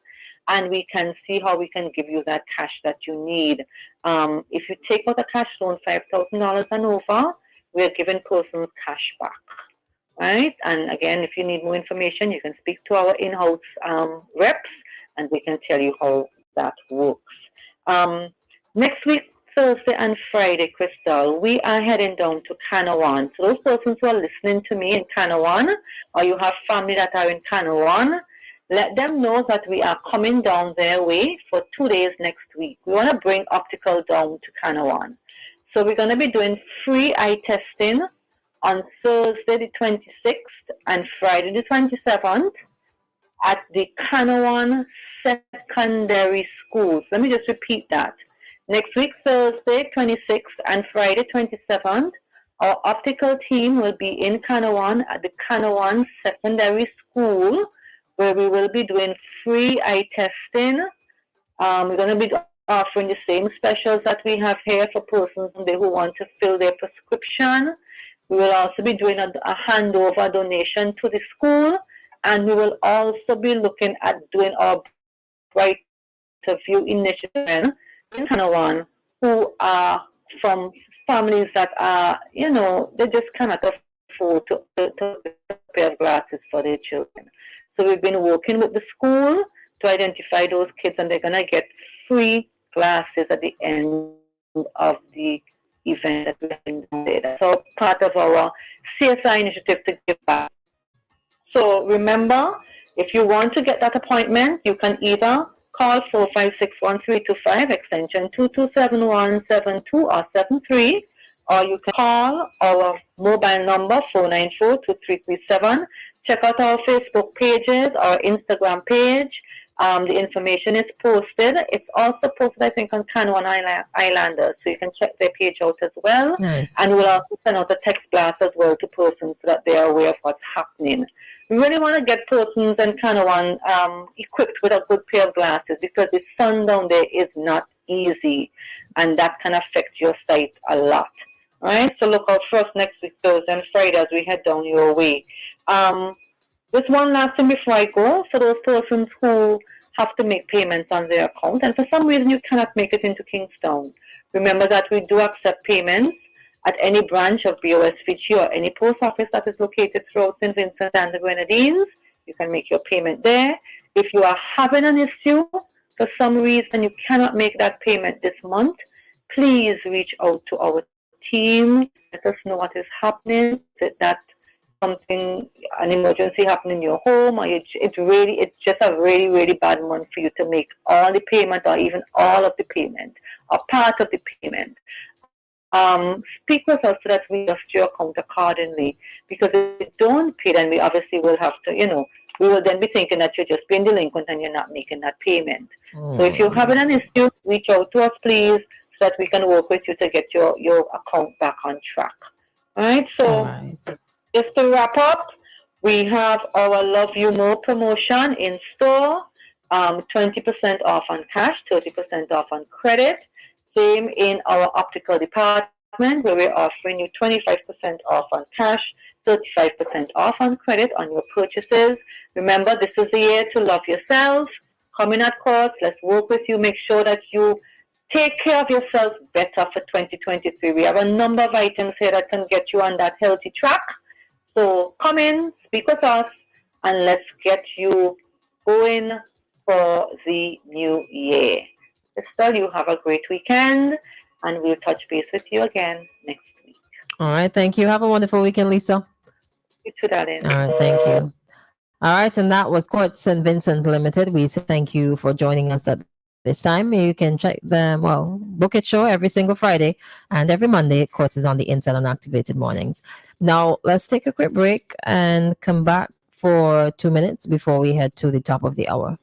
[SPEAKER 9] and we can see how we can give you that cash that you need. If you take out a cash loan, $5,000 and over, we're giving persons cash back. Right? And again, if you need more information, you can speak to our in-house reps, and they can tell you how that works. Next week, Thursday and Friday, Christal, we are heading down to Canawan. So those persons who are listening to me in Canawan, or you have family that are in Canawan, let them know that we are coming down their way for 2 days next week. We want to bring optical down to Canawan. So we're going to be doing free eye testing on Thursday the 26th and Friday the 27th at the Canawan Secondary School. Let me just repeat that. Next week, Thursday 26th and Friday 27th, our optical team will be in Canawan at the Canawan Secondary School, where we will be doing free eye testing. We're going to be offering the same specials that we have here for persons who want to fill their prescription. We will also be doing a handover donation to the school, and we will also be looking at doing our Brighter View initiative in Canawan, who are from families that are, they just cannot afford to pay a pair of glasses for their children. So we've been working with the school to identify those kids, and they're going to get free glasses at the end of the event that we're doing today. That's all part of our CSI initiative to give back. So remember, if you want to get that appointment, you can either call 456-1325 extension 227172 or 73, or you can call our mobile number 494-2337. Check out our Facebook pages, our Instagram page. The information is posted. It's also posted, I think, on Canawan Islanders, so you can check their page out as well.
[SPEAKER 3] Nice.
[SPEAKER 9] And we'll also send out a text blast as well to persons so that they are aware of what's happening. We really want to get persons in Canawan equipped with a good pair of glasses, because the sun down there is not easy, and that can affect your sight a lot. All right, so look out for us next week, Thursday and Friday, as we head down your way. Just one last thing before I go. For those persons who have to make payments on their account, and for some reason you cannot make it into Kingstown, remember that we do accept payments at any branch of BOSVG or any post office that is located throughout St. Vincent and the Grenadines. You can make your payment there. If you are having an issue, for some reason you cannot make that payment this month, please reach out to our team. Let us know what is happening. That something, an emergency happened in your home, or it's just a really, really bad month for you to make all the payment, or even all of the payment, or part of the payment. Speak with us so that we adjust your account accordingly, because if you don't pay, then we obviously will have to, we will then be thinking that you're just being delinquent and you're not making that payment. So if you're having an issue, reach out to us, please, so so that we can work with you to get your account back on track. All right, so
[SPEAKER 3] All right.
[SPEAKER 9] just to wrap up, we have our Love You More promotion in store. 20% off on cash, 30% off on credit. Same in our optical department, where we're offering you 25% off on cash, 35% off on credit on your purchases. Remember, this is the year to love yourself. Come in at course. Let's work with you. Make sure that you take care of yourself better for 2023. We have a number of items here that can get you on that healthy track. So come in, speak with us, and let's get you going for the new year. Sister, you have a great weekend, and we'll touch base with you again next week.
[SPEAKER 3] All right. Thank you. Have a wonderful weekend, Lisa.
[SPEAKER 9] You too, darling.
[SPEAKER 3] All right. Thank you. All right. And that was Court St. Vincent Limited. We say thank you for joining us at this time. You can check them, Book It Show every single Friday and every Monday. Court is on the Inside and Activated mornings. Now, let's take a quick break and come back for 2 minutes before we head to the top of the hour.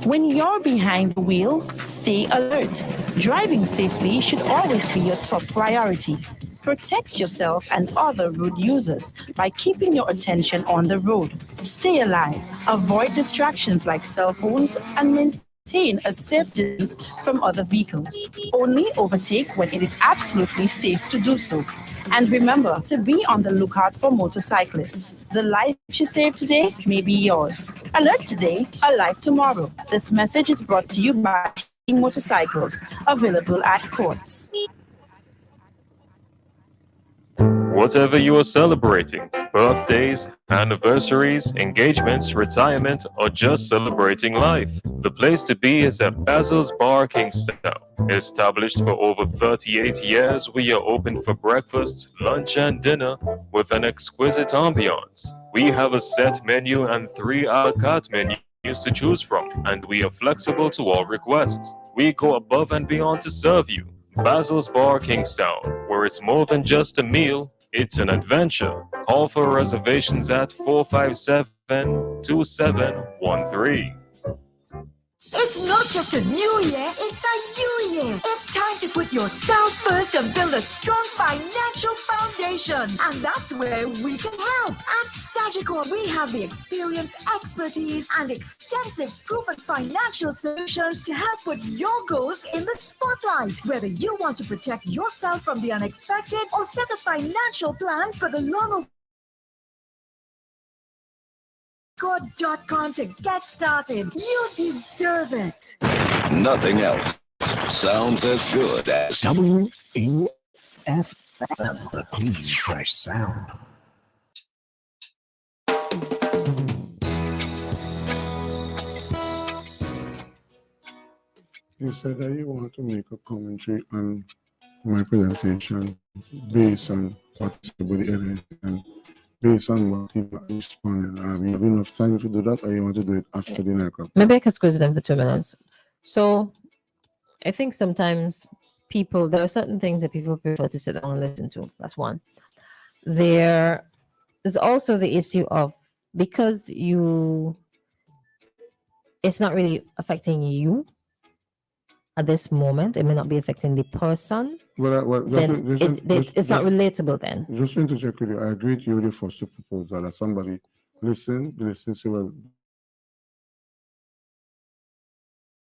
[SPEAKER 10] When you're behind the wheel, stay alert. Driving safely should always be your top priority. Protect yourself and other road users by keeping your attention on the road. Stay alive. Avoid distractions like cell phones and maintain a safe distance from other vehicles. Only overtake when it is absolutely safe to do so. And remember to be on the lookout for motorcyclists. The life you save today may be yours. Alert today, alive tomorrow. This message is brought to you by Team Motorcycles, available at courts.
[SPEAKER 11] Whatever you are celebrating, birthdays, anniversaries, engagements, retirement, or just celebrating life, the place to be is at Basil's Bar Kingstown. Established for over 38 years, we are open for breakfast, lunch, and dinner with an exquisite ambiance. We have a set menu and 3 a la carte menus to choose from, and we are flexible to all requests. We go above and beyond to serve you. Basil's Bar Kingstown, where it's more than just a meal, it's an adventure. Call for reservations at 457-2713.
[SPEAKER 12] It's not just a new year, it's a you year. It's time to put yourself first and build a strong financial foundation. And that's where we can help. At Sagicor, we have the experience, expertise, and extensive proven financial solutions to help put your goals in the spotlight. Whether you want to protect yourself from the unexpected or set a financial plan for the long to get started. You deserve it.
[SPEAKER 5] Nothing else sounds as good as WEFM, the clean, fresh sound.
[SPEAKER 4] You said that you want to make a commentary on my presentation based on what's about the evidence and based on what people are responding. You have enough time to do that, or you want to do it after the nightclub?
[SPEAKER 3] Maybe I can squeeze it in for 2 minutes. So I think sometimes there are certain things that people prefer to sit down and listen to. That's one. There is also the issue of, because it's not really affecting you at this moment, it may not be affecting the person. It's not relatable then.
[SPEAKER 4] Just to interject with you, I agree with you with the first proposal that somebody listen, say, well,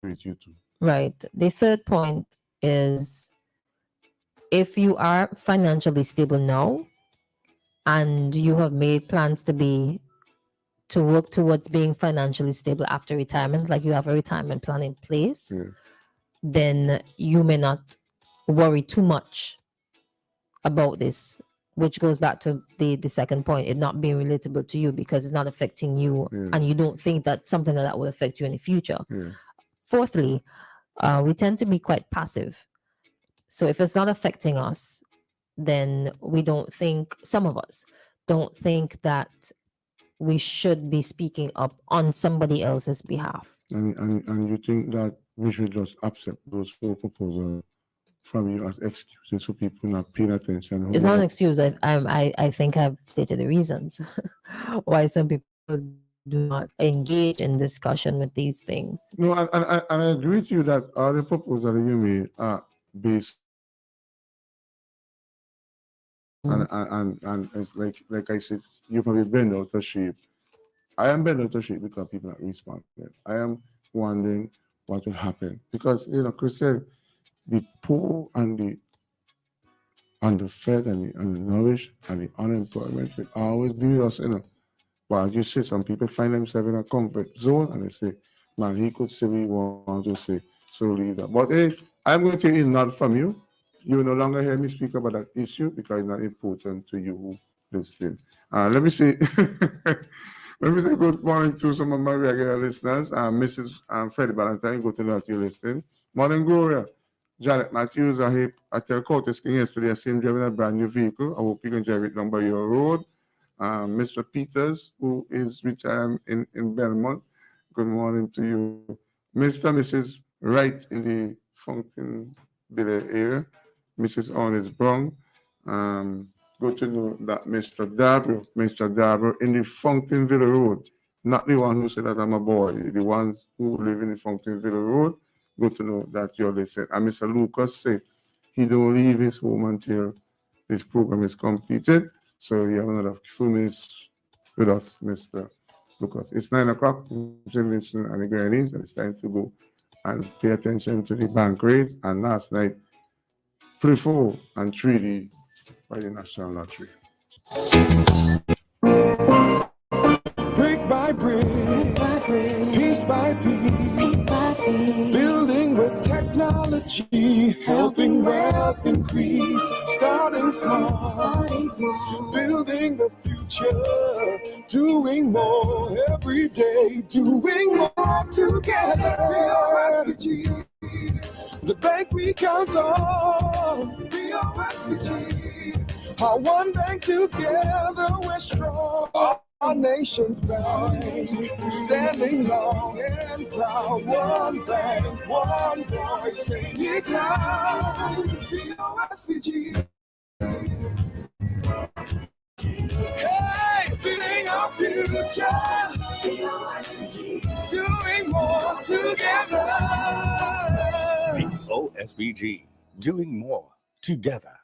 [SPEAKER 4] with you too.
[SPEAKER 3] Right. The third point is, if you are financially stable now and you have made plans to work towards being financially stable after retirement, like you have a retirement plan in place, then you may not worry too much about this, which goes back to the second point, it not being relatable to you because it's not affecting you, and you don't think that something like that will affect you in the future. Fourthly, we tend to be quite passive. So if it's not affecting us, then some of us don't think that we should be speaking up on somebody else's behalf.
[SPEAKER 4] And you think that we should just accept those 4 proposals from you as excuses for people not paying attention?
[SPEAKER 3] It's not an excuse. I think I've stated the reasons why some people do not engage in discussion with these things.
[SPEAKER 4] No, and I agree with you that all the proposals that you made are based and it's like I said, you probably bend out of shape. I am bent out of shape because people are responding. I am wondering what will happen because Chris said the poor and the underfed and the undernourished and the unemployment will always be with us. But as you say, some people find themselves in a comfort zone and they say, man, he could say we want to say, so leave that. But hey, I'm going to take a nod from you. You will no longer hear me speak about that issue because it's not important to you who listen. Let me say good morning to some of my regular listeners. Mrs. Freddie Valentine, good to know that you're listening. Morning, Gloria. Janet Matthews, I tell Curtis King yesterday, I see him driving a brand new vehicle. I hope you can drive it down by your road. Mr. Peters, who is retired in Belmont, good morning to you. Mr. and Mrs. Wright in the Fountainville area, Mrs. Honest Brown. Good to know that Mr. Darber in the Fountainville Road, not the one who said that I'm a boy, the ones who live in the Fountainville Road. Good to know that you're listening. And Mr. Lucas said he don't leave his home until this program is completed. So you have another few minutes with us, Mr. Lucas. It's 9 o'clock, St. Vincent and the Grenadines, and it's time to go and pay attention to the bank rate. And last night, play 4 and 3D by the National Lottery.
[SPEAKER 13] Brick by brick, piece by piece, building with technology, helping wealth increase, starting small, building the future, doing more every day, doing more together. BOSVG, the bank we count on. BOSVG, our one bank together, we're strong. Our nation's bank, standing long and proud. One bank, one voice, saying it loud. BOSVG. Hey, building our future. BOSVG. Doing more together.
[SPEAKER 14] BOSVG. Doing more together.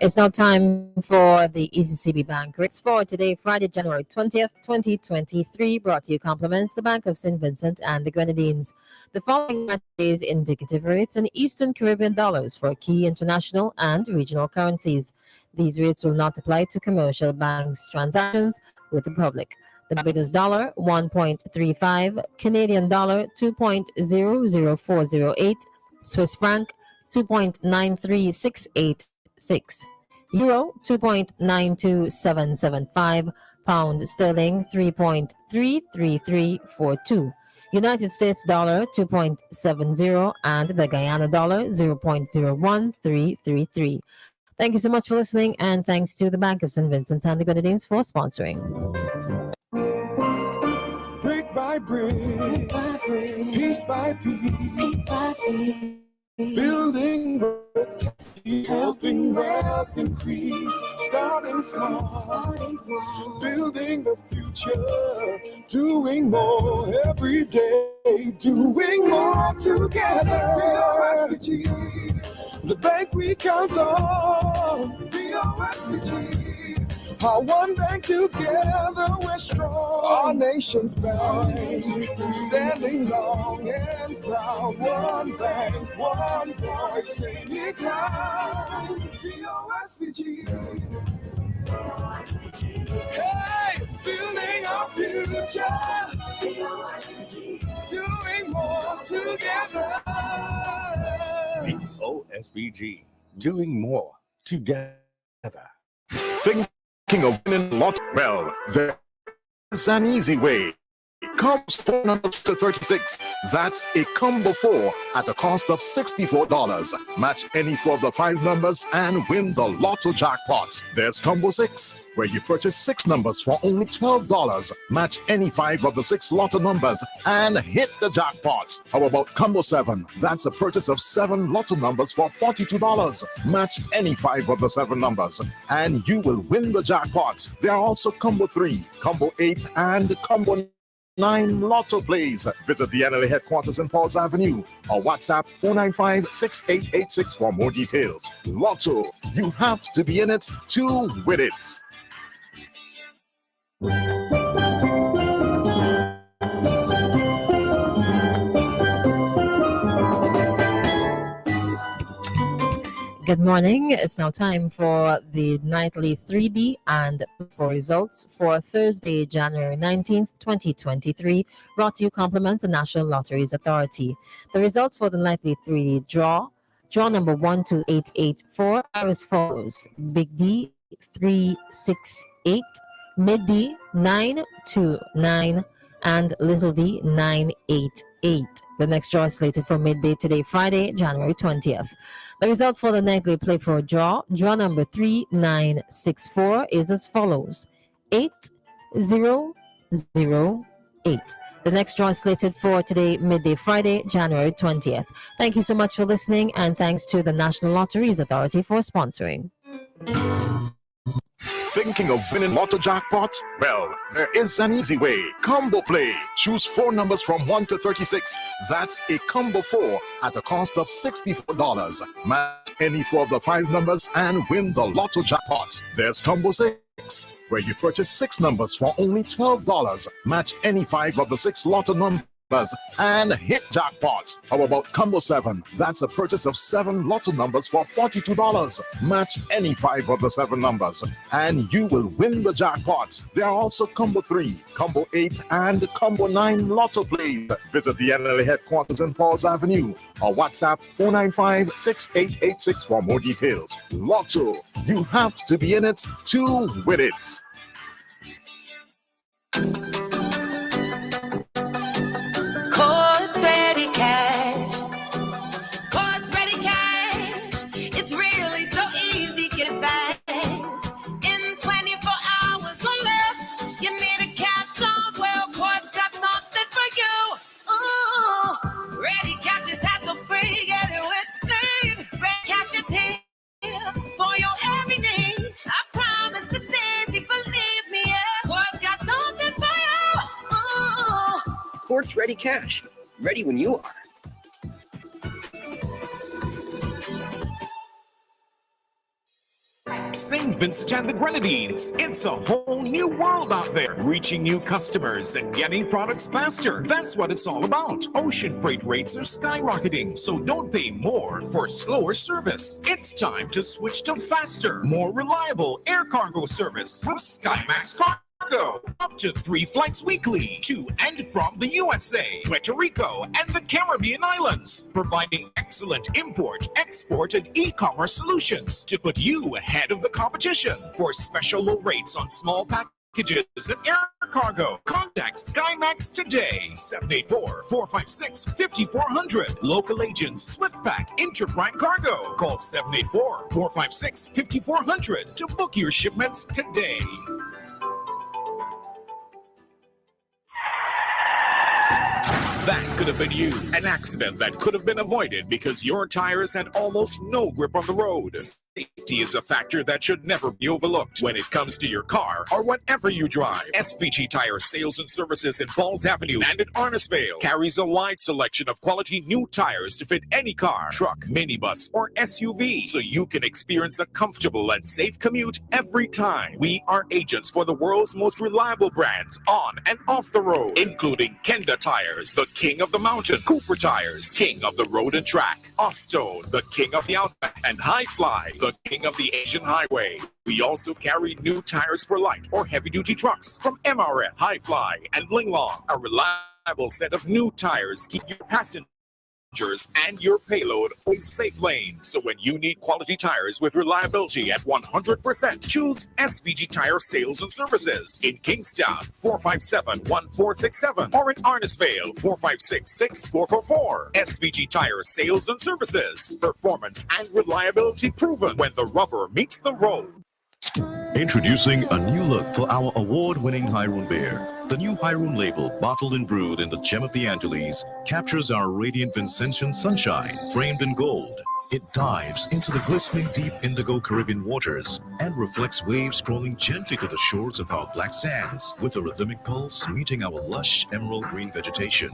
[SPEAKER 3] It's now time for the ECCB Bank rates for today, Friday, January 20th, 2023. Brought to you compliments the Bank of St. Vincent and the Grenadines. The following are today's indicative rates in Eastern Caribbean dollars for key international and regional currencies. These rates will not apply to commercial banks transactions with the public. The Barbados dollar, 1.35, Canadian dollar, 2.00408, Swiss franc, 2.93686. Euro 2.92775, pound sterling 3.33342, United States dollar 2.70, and the Guyana dollar 0.01333. Thank you so much for listening, and thanks to the Bank of St. Vincent and the Grenadines for sponsoring.
[SPEAKER 13] Brick by brick, piece by piece, building with helping wealth increase, starting small, building the future, doing more every day, doing more together. BOSVG, the bank we count on. BOSVG, our one bank together, we're strong. Our nation's bank, standing long and proud. One bank, one voice, saying it loud. BOSVG. Hey, building our future. BOSVG, doing more together.
[SPEAKER 14] BOSVG, doing more together.
[SPEAKER 15] Thinking of winning a lot? Well, there's an easy way. comes 4 numbers to 36. That's a combo 4 at a cost of $64. Match any 4 of the 5 numbers and win the Lotto jackpot. There's combo 6, where you purchase 6 numbers for only $12. Match any 5 of the 6 Lotto numbers and hit the jackpot. How about combo 7? That's a purchase of 7 Lotto numbers for $42. Match any 5 of the 7 numbers and you will win the jackpot. There are also combo 3, combo 8, and combo 9 Lotto plays. Visit the NLA headquarters in Pauls Avenue or WhatsApp 495-6886 for more details. Lotto, you have to be in it to win it.
[SPEAKER 3] Good morning. It's now time for the nightly 3D and for results for Thursday, January 19th, 2023, brought to you compliments the National Lotteries Authority. The results for the nightly 3D draw number 12884 are as follows: Big D 368, Mid D 929, and Little D 988. The next draw is slated for midday today, Friday, January 20th. The result for the nightly play for draw number 3964 is as follows: 8008. The next draw is slated for today, midday, Friday, January 20th. Thank you so much for listening, and thanks to the National Lotteries Authority for sponsoring.
[SPEAKER 15] Thinking of winning Lotto jackpots? Well, there is an easy way. Combo play. Choose 4 numbers from 1 to 36. That's a combo 4 at a cost of $64. Match any 4 of the 5 numbers and win the Lotto jackpot. There's combo 6, where you purchase 6 numbers for only $12. Match any 5 of the 6 Lotto numbers and hit jackpot. How about combo 7? That's a purchase of 7 Lotto numbers for $42. Match any 5 of the 7 numbers and you will win the jackpot. There are also combo 3, combo 8, and combo 9 Lotto plays. Visit the NLA headquarters in Pauls Avenue or WhatsApp 495-6886 for more details. Lotto, you have to be in it to win it.
[SPEAKER 16] Courts Ready Cash. Courts Ready Cash. It's really so easy, get it fast. In 24 hours or less, you need a cash loan. Well, Courts got something for you. Ooh, Ready Cash is hassle-free, get it with speed. Ready Cash is here for your every need. I promise it's easy, believe me. Yeah. Courts got something for you. Ooh.
[SPEAKER 17] Courts Ready Cash. Ready when you are.
[SPEAKER 18] St. Vincent and the Grenadines. It's a whole new world out there. Reaching new customers and getting products faster. That's what it's all about. Ocean freight rates are skyrocketing, so don't pay more for slower service. It's time to switch to faster, more reliable air cargo service with SkyMax Cargo. Up to 3 flights weekly to and from the USA, Puerto Rico, and the Caribbean islands, providing excellent import, export, and e-commerce solutions to put you ahead of the competition. For special low rates on small packages and air cargo, contact SkyMax today. 784-456-5400. Local agents SwiftPack Interprime Cargo. Call 784-456-5400 to book your shipments today. That could have been you. An accident that could have been avoided because your tires had almost no grip on the road. Safety is a factor that should never be overlooked when it comes to your car or whatever you drive. SVG Tire Sales and Services in Falls Avenue and in Arnesvale carries a wide selection of quality new tires to fit any car, truck, minibus, or SUV, so you can experience a comfortable and safe commute every time. We are agents for the world's most reliable brands on and off the road, including Kenda Tires, the king of the mountain, Cooper Tires, king of the road and track, Ostone, the king of the outback, and High Fly, the king of the Asian highway. We also carry new tires for light or heavy-duty trucks from MRF, High Fly, and Linglong. A reliable set of new tires keep your passengers and your payload a safe lane. So when you need quality tires with reliability at 100%, choose SVG Tire Sales and Services in Kingstown 457-1467 or in Arnesvale 456-6444. SVG Tire Sales and Services. Performance and reliability proven when the rubber meets the road.
[SPEAKER 6] Introducing a new look for our award-winning Highroon beer. The new Highroon label, bottled and brewed in the gem of the Antilles, captures our radiant Vincentian sunshine, framed in gold. It dives into the glistening deep indigo Caribbean waters and reflects waves scrolling gently to the shores of our black sands, with a rhythmic pulse meeting our lush emerald green vegetation.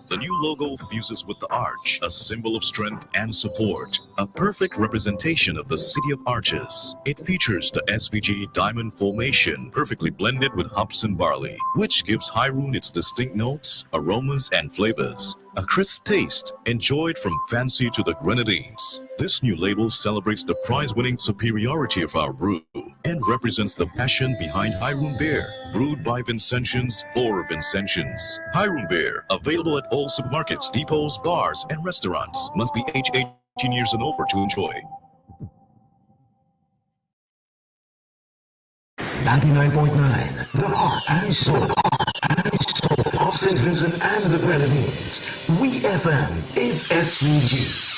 [SPEAKER 6] The new logo fuses with the arch, a symbol of strength and support, a perfect representation of the City of Arches. It features the SVG diamond formation, perfectly blended with hops and barley, which gives Highroon its distinct notes, aromas, and flavors. A crisp taste, enjoyed from fancy to the grenadines. This new label celebrates the prize-winning superiority of our brew and represents the passion behind Highroon beer, brewed by Vincentians for Vincentians. Highroon beer, available at all supermarkets, depots, bars, and restaurants. Must be age 18 years and over to enjoy.
[SPEAKER 19] 99.9, the heart and soul of St. Vincent and the Grenadines. We FM is SVG.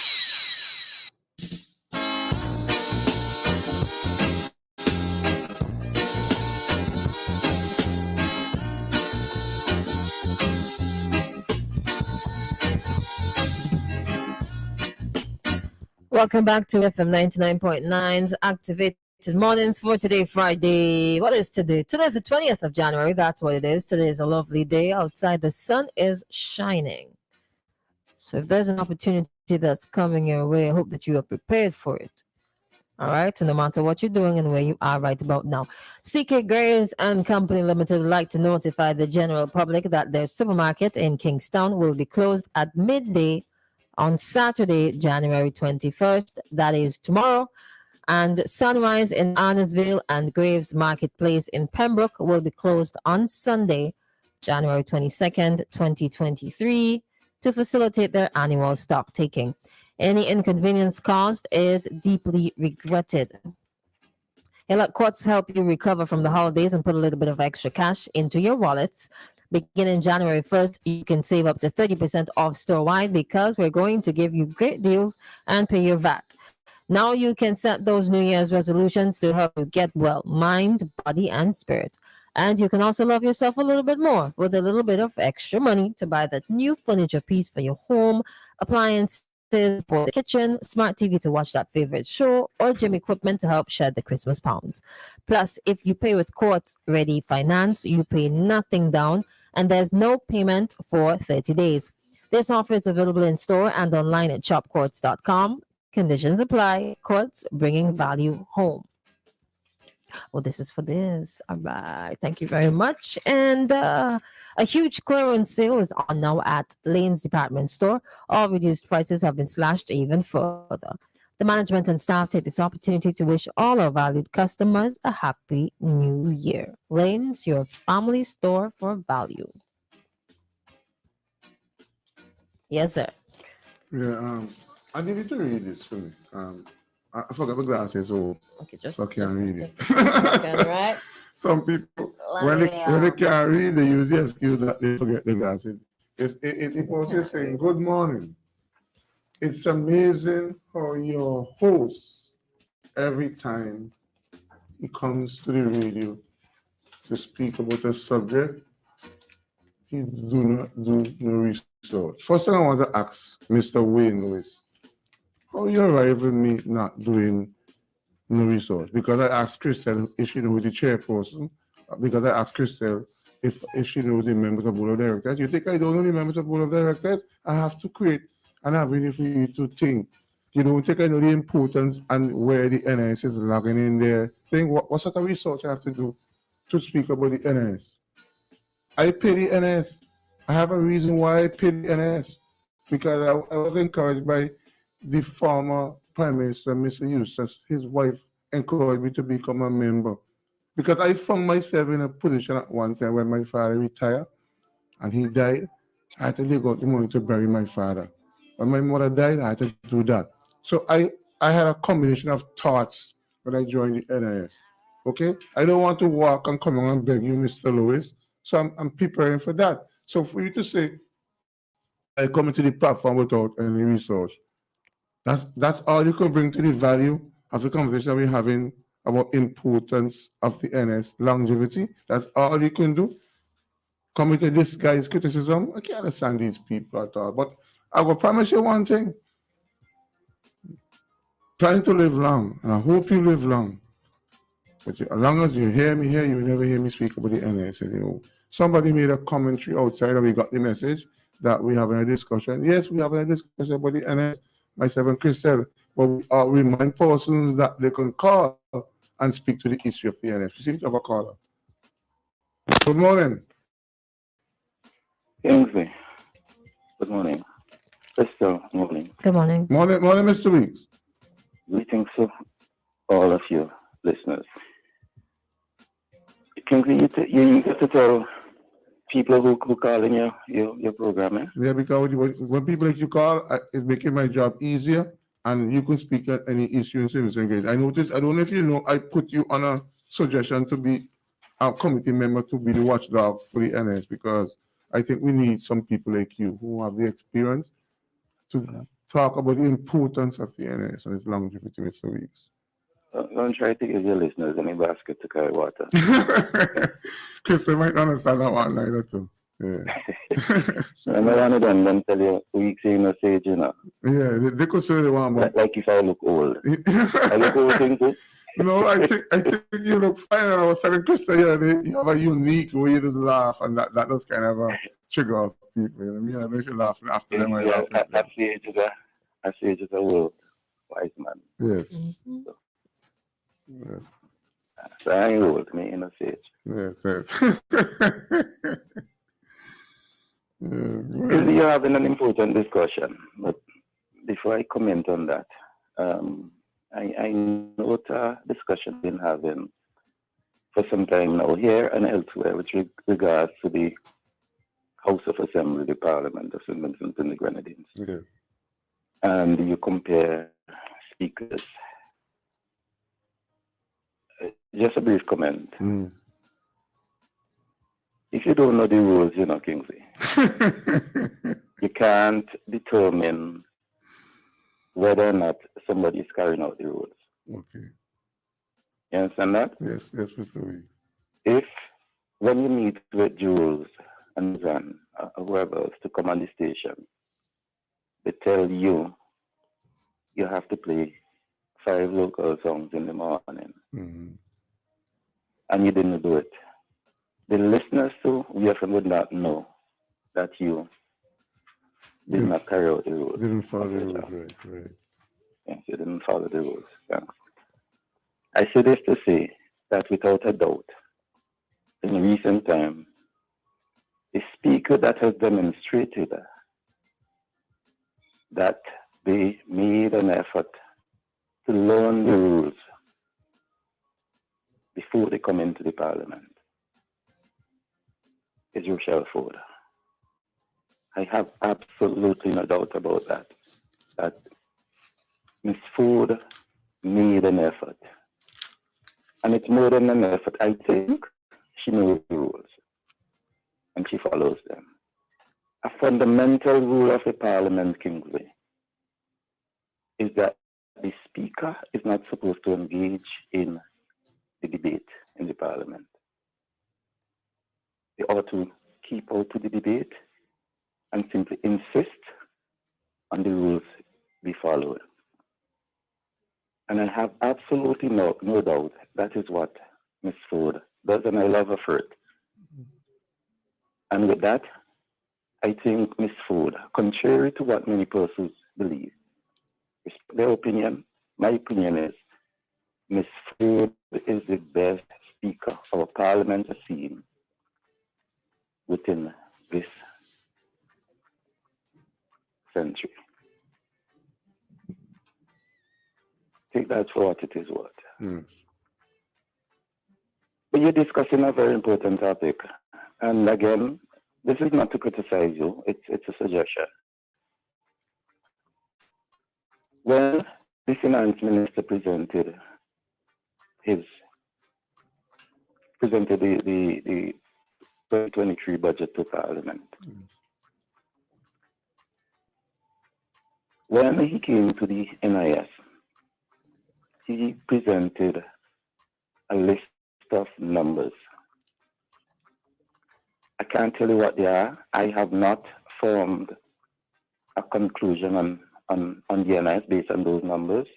[SPEAKER 3] Welcome back to FM 99.9's Activated Mornings for today, Friday. What is today? Today is the 20th of January. That's what it is. Today is a lovely day. Outside, the sun is shining. So if there's an opportunity that's coming your way, I hope that you are prepared for it. All right. So no matter what you're doing and where you are right about now, CK Graves and Company Limited would like to notify the general public that their supermarket in Kingstown will be closed at midday on Saturday, January 21st. That is tomorrow. And Sunrise in Arnesville and Graves Marketplace in Pembroke will be closed on Sunday, January 22nd, 2023, to facilitate their annual stock taking. Any inconvenience caused is deeply regretted. Let Quartz help you recover from the holidays and put a little bit of extra cash into your wallets. Beginning January 1st, you can save up to 30% off store-wide because we're going to give you great deals and pay your VAT. Now you can set those New Year's resolutions to help you get well, mind, body, and spirit. And you can also love yourself a little bit more with a little bit of extra money to buy that new furniture piece for your home, appliances for the kitchen, smart TV to watch that favorite show, or gym equipment to help shed the Christmas pounds. Plus, if you pay with Quartz Ready Finance, you pay nothing down and there's no payment for 30 days. This offer is available in store and online at shopquartz.com. Conditions apply. Quartz, bringing value home. Well, this is for this. All right. Thank you very much. And a huge clearance sale is on now at Lane's Department Store. All reduced prices have been slashed even further. The management and staff take this opportunity to wish all our valued customers a happy new year. Lane's, your family store for value. Yes, sir.
[SPEAKER 4] Yeah, I needed to read this for me. I forgot my glasses, so
[SPEAKER 3] okay, just
[SPEAKER 4] so I can't read it.
[SPEAKER 3] Just a second, right?
[SPEAKER 4] Some people, when they can't read, they use the excuse that they forget the glasses. It was just saying, good morning. It's amazing how your host, every time he comes to the radio to speak about a subject, he do not do no research. First thing I want to ask Mr. Wayne Lewis, how you arrive with me not doing no research? Because I asked Christal if she knows the chairperson, because I asked Christal if she knows the members of the board of directors. You think I don't know the members of the board of directors? I have to create an avenue for you to think. You don't think I know the importance and where the NIS is logging in there thing? What sort of research I have to do to speak about the NIS? I pay the NIS. I have a reason why I pay the NIS. Because I was encouraged by the former Prime Minister, Mr. Eustace. His wife encouraged me to become a member. Because I found myself in a position at one time when my father retired and he died. I had to dig out the money to bury my father. When my mother died, I had to do that. So I had a combination of thoughts when I joined the NIS. Okay? I don't want to walk and come on and beg you, Mr. Lewis. So I'm preparing for that. So for you to say, I come into the platform without any resource, that's all you can bring to the value of the conversation we're having about importance of the NS longevity. That's all you can do. Come with this guy's criticism. I can't understand these people at all. But I will promise you one thing. Trying to live long, and I hope you live long. But as long as you hear me here, you will never hear me speak about the NS anymore. Somebody made a commentary outside and we got the message that we having a discussion. Yes, we having a discussion about the NS, myself and Christal. But we remind persons that they can call and speak to the issue of the NS. We seem to have a caller. Good morning.
[SPEAKER 20] Kingsley. Good morning. Christal, morning.
[SPEAKER 3] Good morning.
[SPEAKER 4] Morning, Mr. Weeks.
[SPEAKER 20] Greetings to all of you listeners. Kingsley, you get to tell people who call in your program, eh?
[SPEAKER 4] Yeah, because when people like you call, it's making my job easier, and you can speak at any issue in Citizens Engage. I noticed, I don't know if you know, I put you on a suggestion to be a committee member to be the watchdog for the NS, because I think we need some people like you who have the experience to talk about the importance of the NS and its longevity, Mr. Weeks.
[SPEAKER 20] Don't try to give your listeners any basket to carry water.
[SPEAKER 4] Chris, they might understand that one either too. Yeah.
[SPEAKER 20] I'm not one of them then tell you Weeks in a stage, you know.
[SPEAKER 4] Yeah, they could say they want more.
[SPEAKER 20] Like if I look old. I look old, Kingsley?
[SPEAKER 4] No, I think you look fine. And I was telling Krista, you have a unique way you just laugh, and that does kind of trigger off people. I mean, I don't know if you're laughing after them.
[SPEAKER 20] I say it is a world wise man.
[SPEAKER 4] Yes.
[SPEAKER 3] Mm-hmm.
[SPEAKER 4] Yes.
[SPEAKER 20] So I ain't old, me in a stage.
[SPEAKER 4] Yes, yes.
[SPEAKER 20] Really, you're having an important discussion, but before I comment on that, I know a discussion been having for some time now here and elsewhere with regards to the House of Assembly, the Parliament of St. Vincent and the Grenadines.
[SPEAKER 4] Yes.
[SPEAKER 20] And you compare speakers. Just a brief comment. If you don't know the rules, you know, Kingsley, you can't determine whether or not somebody is carrying out the rules.
[SPEAKER 4] Okay.
[SPEAKER 20] You understand that?
[SPEAKER 4] Yes, Mr. Weeks.
[SPEAKER 20] If, when you meet with Jules and Zan, whoever else to come on the station, they tell you you have to play 5 local songs in the morning, and you didn't do it, the listeners to VFM would not know that you did not carry out the rules.
[SPEAKER 4] Didn't follow the rules, right.
[SPEAKER 20] Yes, you didn't follow the rules. Thanks. I say this to say that without a doubt, in recent time, a speaker that has demonstrated that they made an effort to learn the rules before they come into the Parliament is Rochelle Ford. I have absolutely no doubt about that. That Ms. Ford made an effort. And it's more than an effort. I think she knows the rules and she follows them. A fundamental rule of the Parliament, Kingsley, is that the Speaker is not supposed to engage in the debate in the Parliament. They ought to keep out to the debate and simply insist on the rules be followed. And I have absolutely no doubt that is what Ms. Ford does, and I love her for it. And with that, I think Ms. Ford, contrary to what many persons believe, their opinion, my opinion is Ms. Ford is the best speaker our Parliament has seen within this century. Take that for what it is worth. But you're discussing a very important topic. And again, this is not to criticize you, it's a suggestion. When the finance minister presented the 2023 budget to Parliament, when he came to the NIS, he presented a list of numbers. I can't tell you what they are. I have not formed a conclusion on the NIS based on those numbers.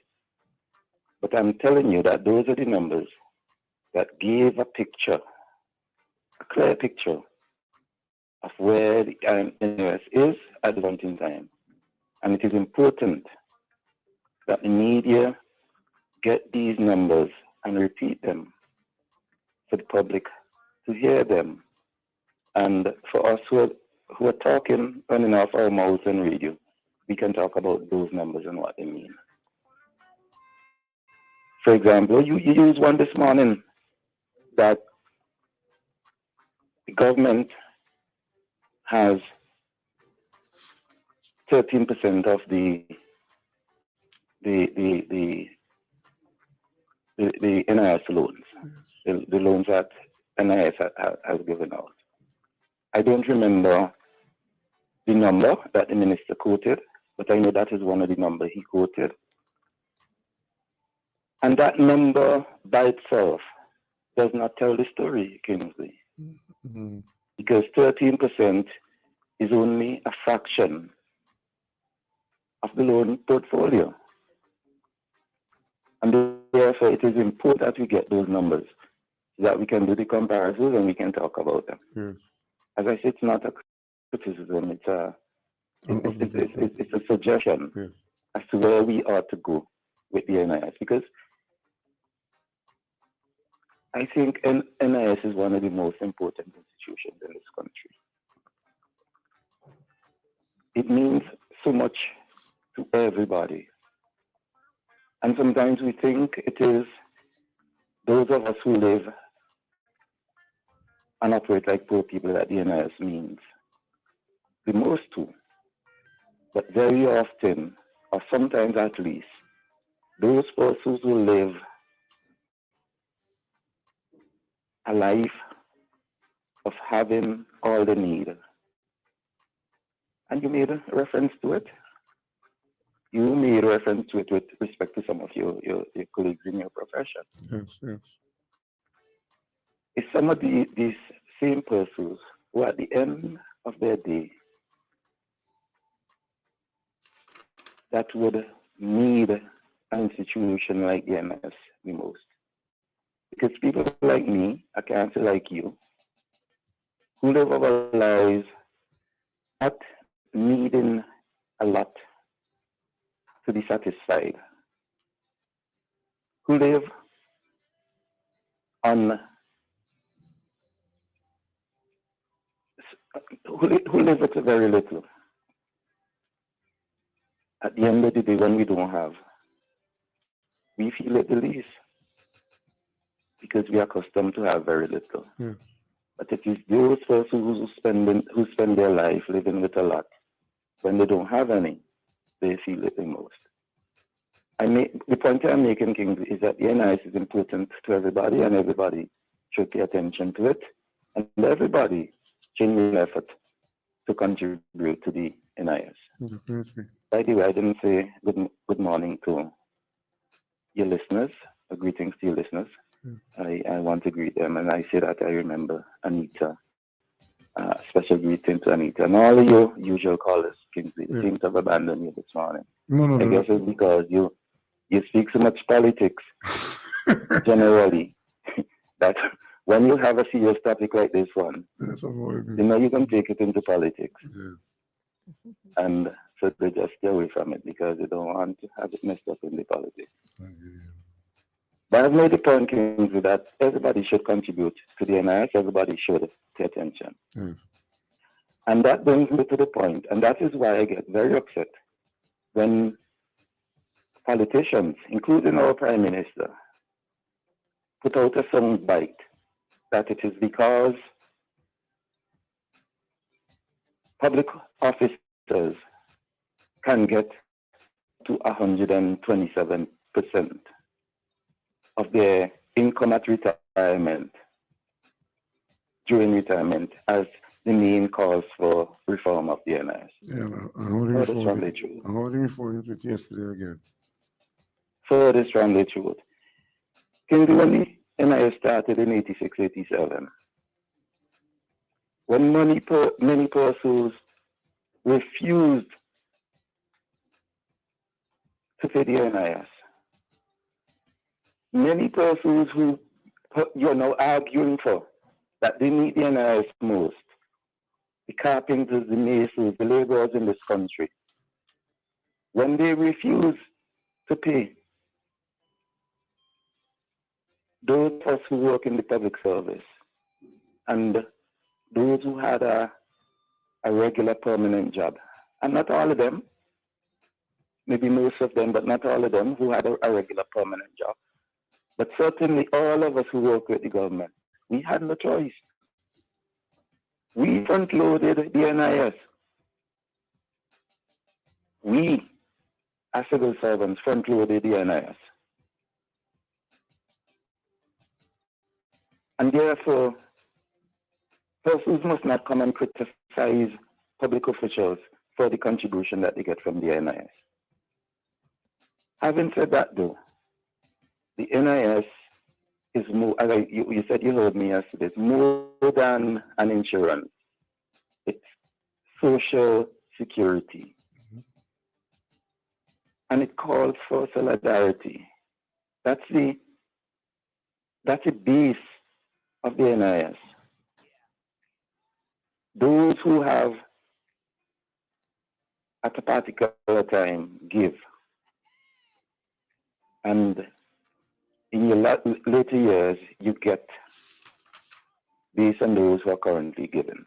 [SPEAKER 20] But I'm telling you that those are the numbers that gave a picture, a clear picture of where the NIS is at the point in time. And it is important that the media get these numbers and repeat them for the public to hear them. And for us who are talking, running off our mouths and radio, we can talk about those numbers and what they mean. For example, you used one this morning that the government has 13% of the NIS loans, the loans that NIS has given out. I don't remember the number that the minister quoted, but I know that is one of the numbers he quoted. And that number by itself does not tell the story, Kingsley, because 13% is only a fraction of the loan portfolio. And therefore, it is important that we get those numbers so that we can do the comparisons and we can talk about them.
[SPEAKER 4] Yes.
[SPEAKER 20] As I said, it's not a criticism, it's a suggestion as to where we ought to go with the NIS, because I think NIS is one of the most important institutions in this country. It means so much to everybody. And sometimes we think it is those of us who live and operate like poor people that the NIS means the most to. But very often, or sometimes at least, those persons who live a life of having all they need. And you made a reference to it. You made a reference to it with respect to some of your colleagues in your profession.
[SPEAKER 4] Yes, yes.
[SPEAKER 20] It's some of these same persons who at the end of their day that would need an institution like the NIS the most. Because people like me, I can't say like you, who live our lives not needing a lot to be satisfied, who live on, who live with very little. At the end of the day, when we don't have, we feel it the least because we are accustomed to have very little.
[SPEAKER 4] Yeah.
[SPEAKER 20] But it is those persons who spend their life living with a lot. When they don't have any, they feel it the most. The point I'm making, Kingsley, is that the NIS is important to everybody, and everybody should pay attention to it, and everybody genuine effort to contribute to the NIS.
[SPEAKER 4] Definitely.
[SPEAKER 20] By the way, I didn't say good morning to your listeners, or greetings to your listeners. I want to greet them, and I say that I remember Anita. Special greeting to Anita and all of your usual callers, Kingsley. They seem to have abandoned you this morning.
[SPEAKER 4] No.
[SPEAKER 20] I guess it's because you speak so much politics generally that when you have a serious topic like this one, you know you can take it into politics.
[SPEAKER 4] Yes.
[SPEAKER 20] And so they just stay away from it because they don't want to have it messed up in the politics. But I've made the point, Kingsley, that everybody should contribute to the NIS, everybody should pay attention.
[SPEAKER 4] Yes.
[SPEAKER 20] And that brings me to the point, and that is why I get very upset when politicians, including our Prime Minister, put out a soundbite that it is because public officers can get to 127% of their income at retirement, during retirement, as the main cause for reform of the NIS.
[SPEAKER 4] Yeah, I already referred to it yesterday again.
[SPEAKER 20] Further strongly truth. Kingsley, when the NIS started in 86, 87, when many persons refused to pay the NIS, many persons who you're now arguing for that they need the NIS most, the carpenters, the masons, the laborers in this country, when they refuse to pay, those of us who work in the public service and those who had a regular permanent job, and not all of them, maybe most of them, but not all of them who had a regular permanent job, but certainly all of us who work with the government, we had no choice. We front-loaded the NIS. We, as civil servants, front-loaded the NIS. And therefore, persons must not come and criticize public officials for the contribution that they get from the NIS. Having said that, though, the NIS is more, as you said, you heard me yesterday, it's more than an insurance. It's social security. And it calls for solidarity. That's the base of the NIS. Those who have at a particular time give, and in your later years you get based on those who are currently given.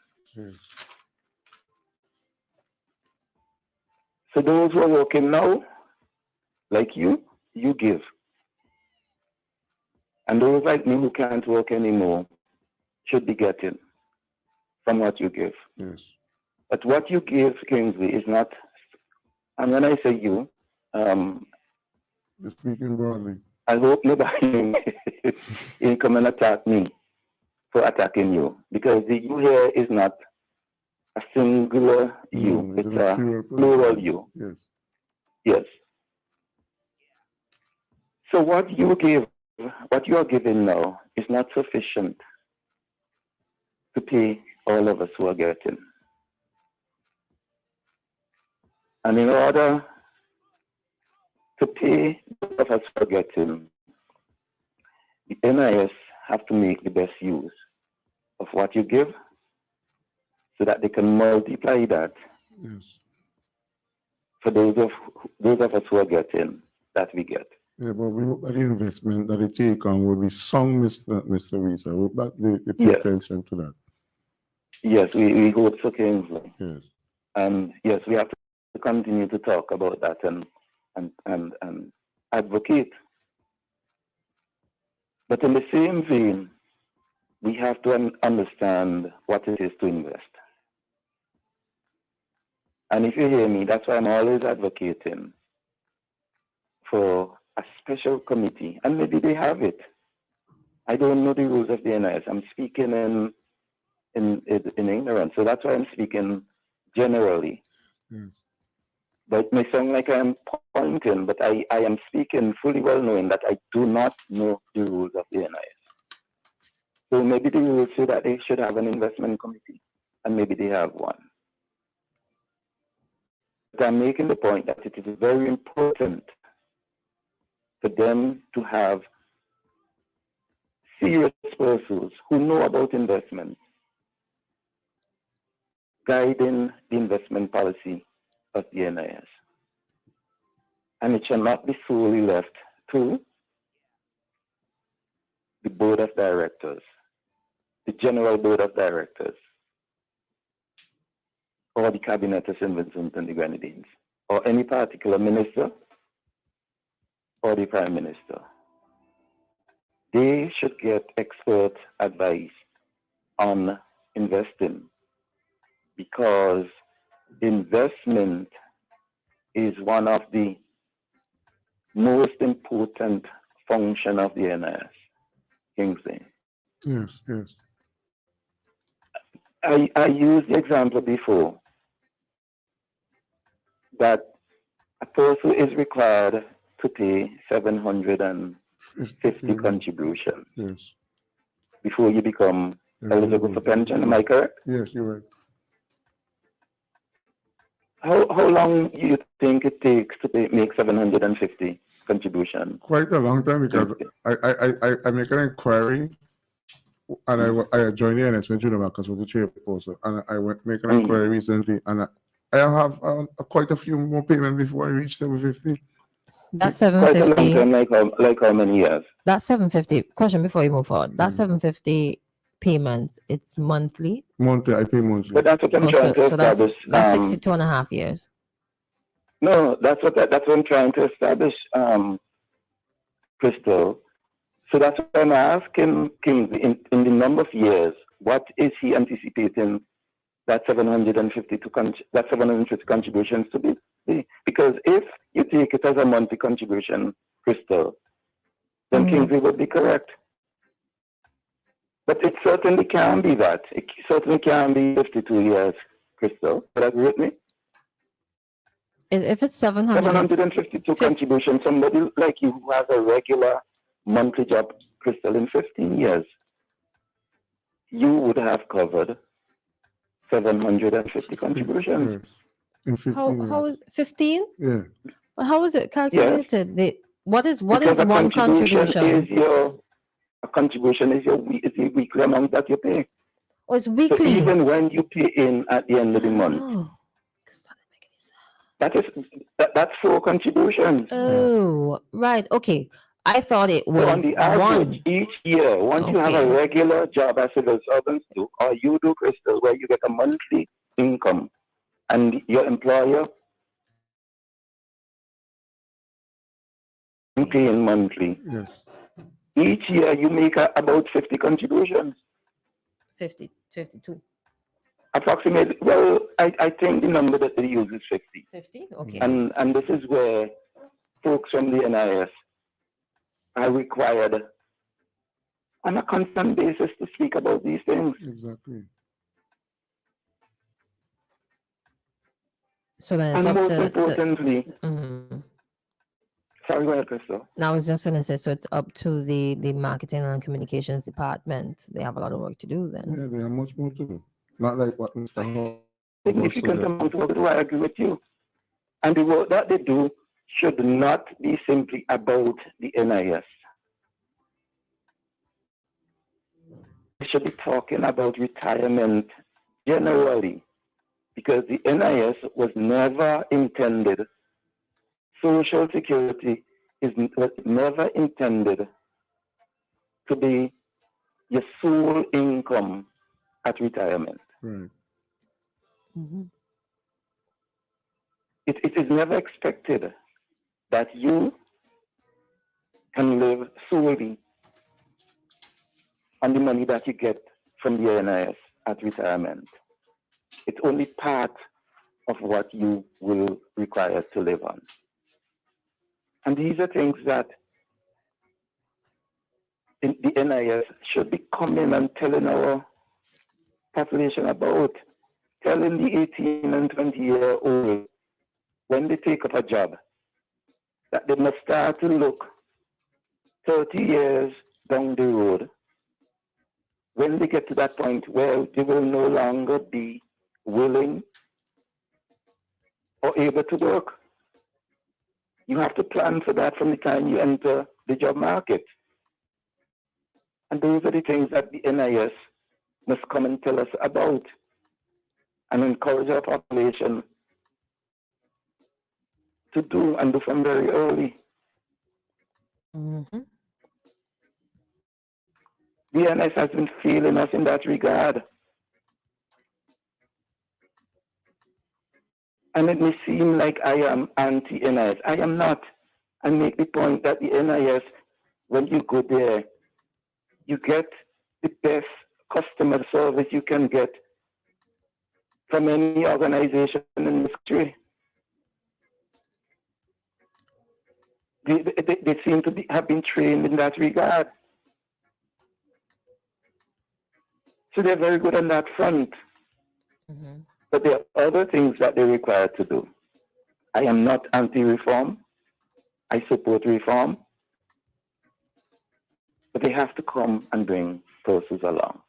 [SPEAKER 20] So those who are working now, like you give. And those like me who can't work anymore should be getting from what you give.
[SPEAKER 4] Yes.
[SPEAKER 20] But what you give, Kingsley, is not, and when I say you,
[SPEAKER 4] speaking broadly,
[SPEAKER 20] I hope nobody will come and attack me for attacking you, because the you here is not a singular you, it's a plural you.
[SPEAKER 4] Yes.
[SPEAKER 20] Yes. So what you give, what you are giving now is not sufficient to pay all of us who are getting. And in order to pay those of us who are getting, the NIS have to make the best use of what you give so that they can multiply that for those of us who are getting that we get.
[SPEAKER 4] Yeah, but we hope that the investment that they take on will be sung, Mr. Reese. I hope that they pay attention to that.
[SPEAKER 20] Yes, we hope so, Kingsley.
[SPEAKER 4] Yes.
[SPEAKER 20] And yes, we have to continue to talk about that and advocate. But in the same vein, we have to understand what it is to invest. And if you hear me, that's why I'm always advocating for a special committee, and maybe they have it. I don't know the rules of the NIS. I'm speaking in ignorance, so that's why I'm speaking generally. But it may sound like I'm pointing, but I am speaking fully well knowing that I do not know the rules of the NIS. So maybe the rules say that they should have an investment committee, and maybe they have one. But I'm making the point that it is very important for them to have serious persons who know about investment guiding the investment policy of the NIS. And it shall not be solely left to the board of directors, the general board of directors, or the cabinet of St. Vincent and the Grenadines, or any particular minister or the prime minister. They should get expert advice on investing, because investment is one of the most important function of the NIS, Kingsley.
[SPEAKER 4] Yes, yes.
[SPEAKER 20] I used the example before that a person is required to pay 750 contributions
[SPEAKER 4] Yes.
[SPEAKER 20] before you become eligible for pension. Am I correct?
[SPEAKER 4] Yes, you're right.
[SPEAKER 20] How long do you think it takes to make 750 contributions?
[SPEAKER 4] Quite a long time, because I make an inquiry, and I joined the NS when Junior Marcus was the chairperson, and I went make an inquiry recently, and I have quite a few more payments before I reach 750.
[SPEAKER 3] That's
[SPEAKER 20] Quite a long
[SPEAKER 3] 750.
[SPEAKER 20] time, like how many years?
[SPEAKER 3] That's 750. Question before you move forward. That's 750 payments. It's monthly.
[SPEAKER 4] Monthly, I pay monthly.
[SPEAKER 20] But that's what I'm
[SPEAKER 3] Oh,
[SPEAKER 20] trying to
[SPEAKER 3] so that's
[SPEAKER 20] establish.
[SPEAKER 3] 62 and a half years.
[SPEAKER 20] No, that's what I'm trying to establish, Christal. So that's what I'm asking Kingsley, in the number of years, what is he anticipating that 750 contributions to be? Because if you take it as a monthly contribution, Christal, then Kingsley would be correct. But it certainly can be that. It certainly can be 52 years, Christal. Would you agree with me?
[SPEAKER 3] If it's
[SPEAKER 20] 752 contributions, somebody like you who has a regular monthly job, Christal, in 15 years, you would have covered 750 contributions.
[SPEAKER 4] Yes. In 15
[SPEAKER 3] How
[SPEAKER 4] years.
[SPEAKER 3] is 15?
[SPEAKER 4] Yeah.
[SPEAKER 3] But how is it calculated? What is
[SPEAKER 20] Because a
[SPEAKER 3] one contribution?
[SPEAKER 20] A contribution is your weekly amount that you pay.
[SPEAKER 3] Oh, it's
[SPEAKER 20] So
[SPEAKER 3] weekly.
[SPEAKER 20] even when you pay in at the end of the month, that's 4 contributions.
[SPEAKER 3] Oh, right. Okay. I thought it
[SPEAKER 20] So on
[SPEAKER 3] was
[SPEAKER 20] the average,
[SPEAKER 3] one.
[SPEAKER 20] each year, once you have a
[SPEAKER 3] Okay.
[SPEAKER 20] regular job as civil servants do, or you do, Christal, where you get a monthly income, and your employer paying monthly.
[SPEAKER 4] Yes.
[SPEAKER 20] Each year you make about 50 contributions.
[SPEAKER 3] 52.
[SPEAKER 20] Approximately, well, I think the number that they use is 50.
[SPEAKER 3] 50? Okay.
[SPEAKER 20] And this is where folks from the NIS are required on a constant basis to speak about these things.
[SPEAKER 4] Exactly.
[SPEAKER 3] So then it's
[SPEAKER 20] And
[SPEAKER 3] up
[SPEAKER 20] most
[SPEAKER 3] to.
[SPEAKER 20] importantly,
[SPEAKER 3] Mhm.
[SPEAKER 20] sorry, go ahead, Christal.
[SPEAKER 3] Now I was just gonna say, so it's up to the marketing and communications department. They have a lot of work to do then.
[SPEAKER 4] Yeah, they have much more to do. Not like what Mr. Hall.
[SPEAKER 20] Significant amount of work, do I agree with you? And the work that they do should not be simply about the NIS. We should be talking about retirement generally, because the NIS was never intended, Social Security was never intended to be your sole income at retirement.
[SPEAKER 4] Right.
[SPEAKER 20] It is never expected that you can live solely on the money that you get from the NIS at retirement. It's only part of what you will require to live on. And these are things that the NIS should be coming and telling our population about, telling the 18 and 20-year-old when they take up a job that they must start to look 30 years down the road. When they get to that point where they will no longer be willing or able to work. You have to plan for that from the time you enter the job market. And those are the things that the NIS must come and tell us about and encourage our population to do and do from very early.
[SPEAKER 3] Mm-hmm.
[SPEAKER 20] The NIS has been failing us in that regard. And it may seem like I am anti-NIS. I am not. I make the point that the NIS, when you go there, you get the best customer service you can get from any organization in this country. they seem to have been trained in that regard. So they're very good on that front. But there are other things that they're required to do. I am not anti-reform. I support reform. But they have to come and bring persons along.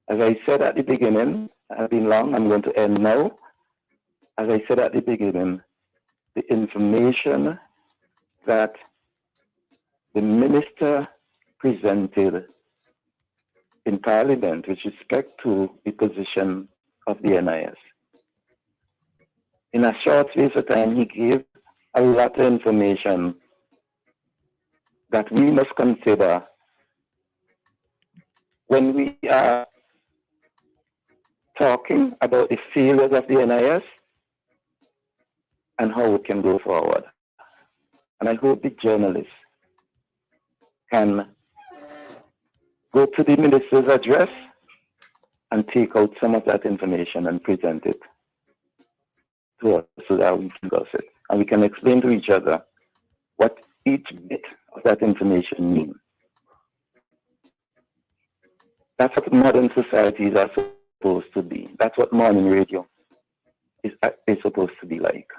[SPEAKER 20] As I said at the beginning, I've been long, I'm going to end now. As I said at the beginning, the information that the minister presented in Parliament with respect to the position of the NIS. In a short space of time, he gave a lot of information that we must consider when we are talking about the failures of the NIS and how we can go forward. And I hope the journalists can go to the minister's address and take out some of that information and present it to us so that we can discuss it. And we can explain to each other what each bit of that information means. That's what modern societies are supposed to be. That's what morning radio is supposed to be like.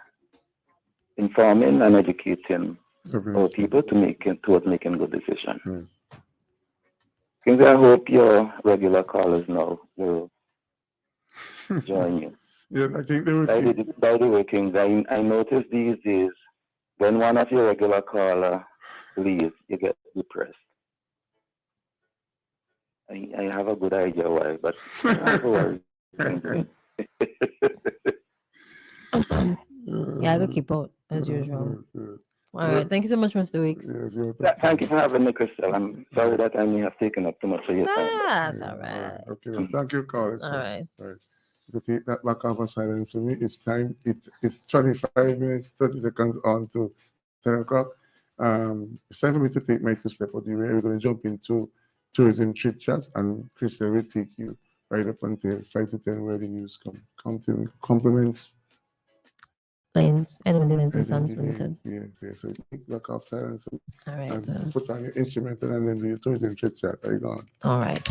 [SPEAKER 20] Informing and educating our people towards making good decisions. Kingsley, I hope your regular callers now will join you.
[SPEAKER 4] Yeah, I think they will.
[SPEAKER 20] By the way, Kingsley, I noticed these days when one of your regular callers leaves, you get depressed. I have a good idea why, but I don't have to worry.
[SPEAKER 3] Yeah, I gotta keep out as usual. All right, thank you so much, Mr. Weeks.
[SPEAKER 20] Thank you for having me, Christal. I'm sorry that I may have taken up too much of your time.
[SPEAKER 3] That's all right.
[SPEAKER 4] Okay, well, thank you, Carl.
[SPEAKER 3] All right.
[SPEAKER 4] To take that back off of silence for me, it's time. It's 25 minutes, 30 seconds on to 10 o'clock. It's time for me to take my two step out the way. We're going to jump into tourism chit chat, and Christal will take you right up until 5 to 10 where the news compliments.
[SPEAKER 3] Lanes, Edwin Lanes and Sons Limited.
[SPEAKER 4] Yeah, so take back off silence.
[SPEAKER 3] All right.
[SPEAKER 4] And put on your instrumental and then do your tourism chit chat. Are you gone?
[SPEAKER 3] All right.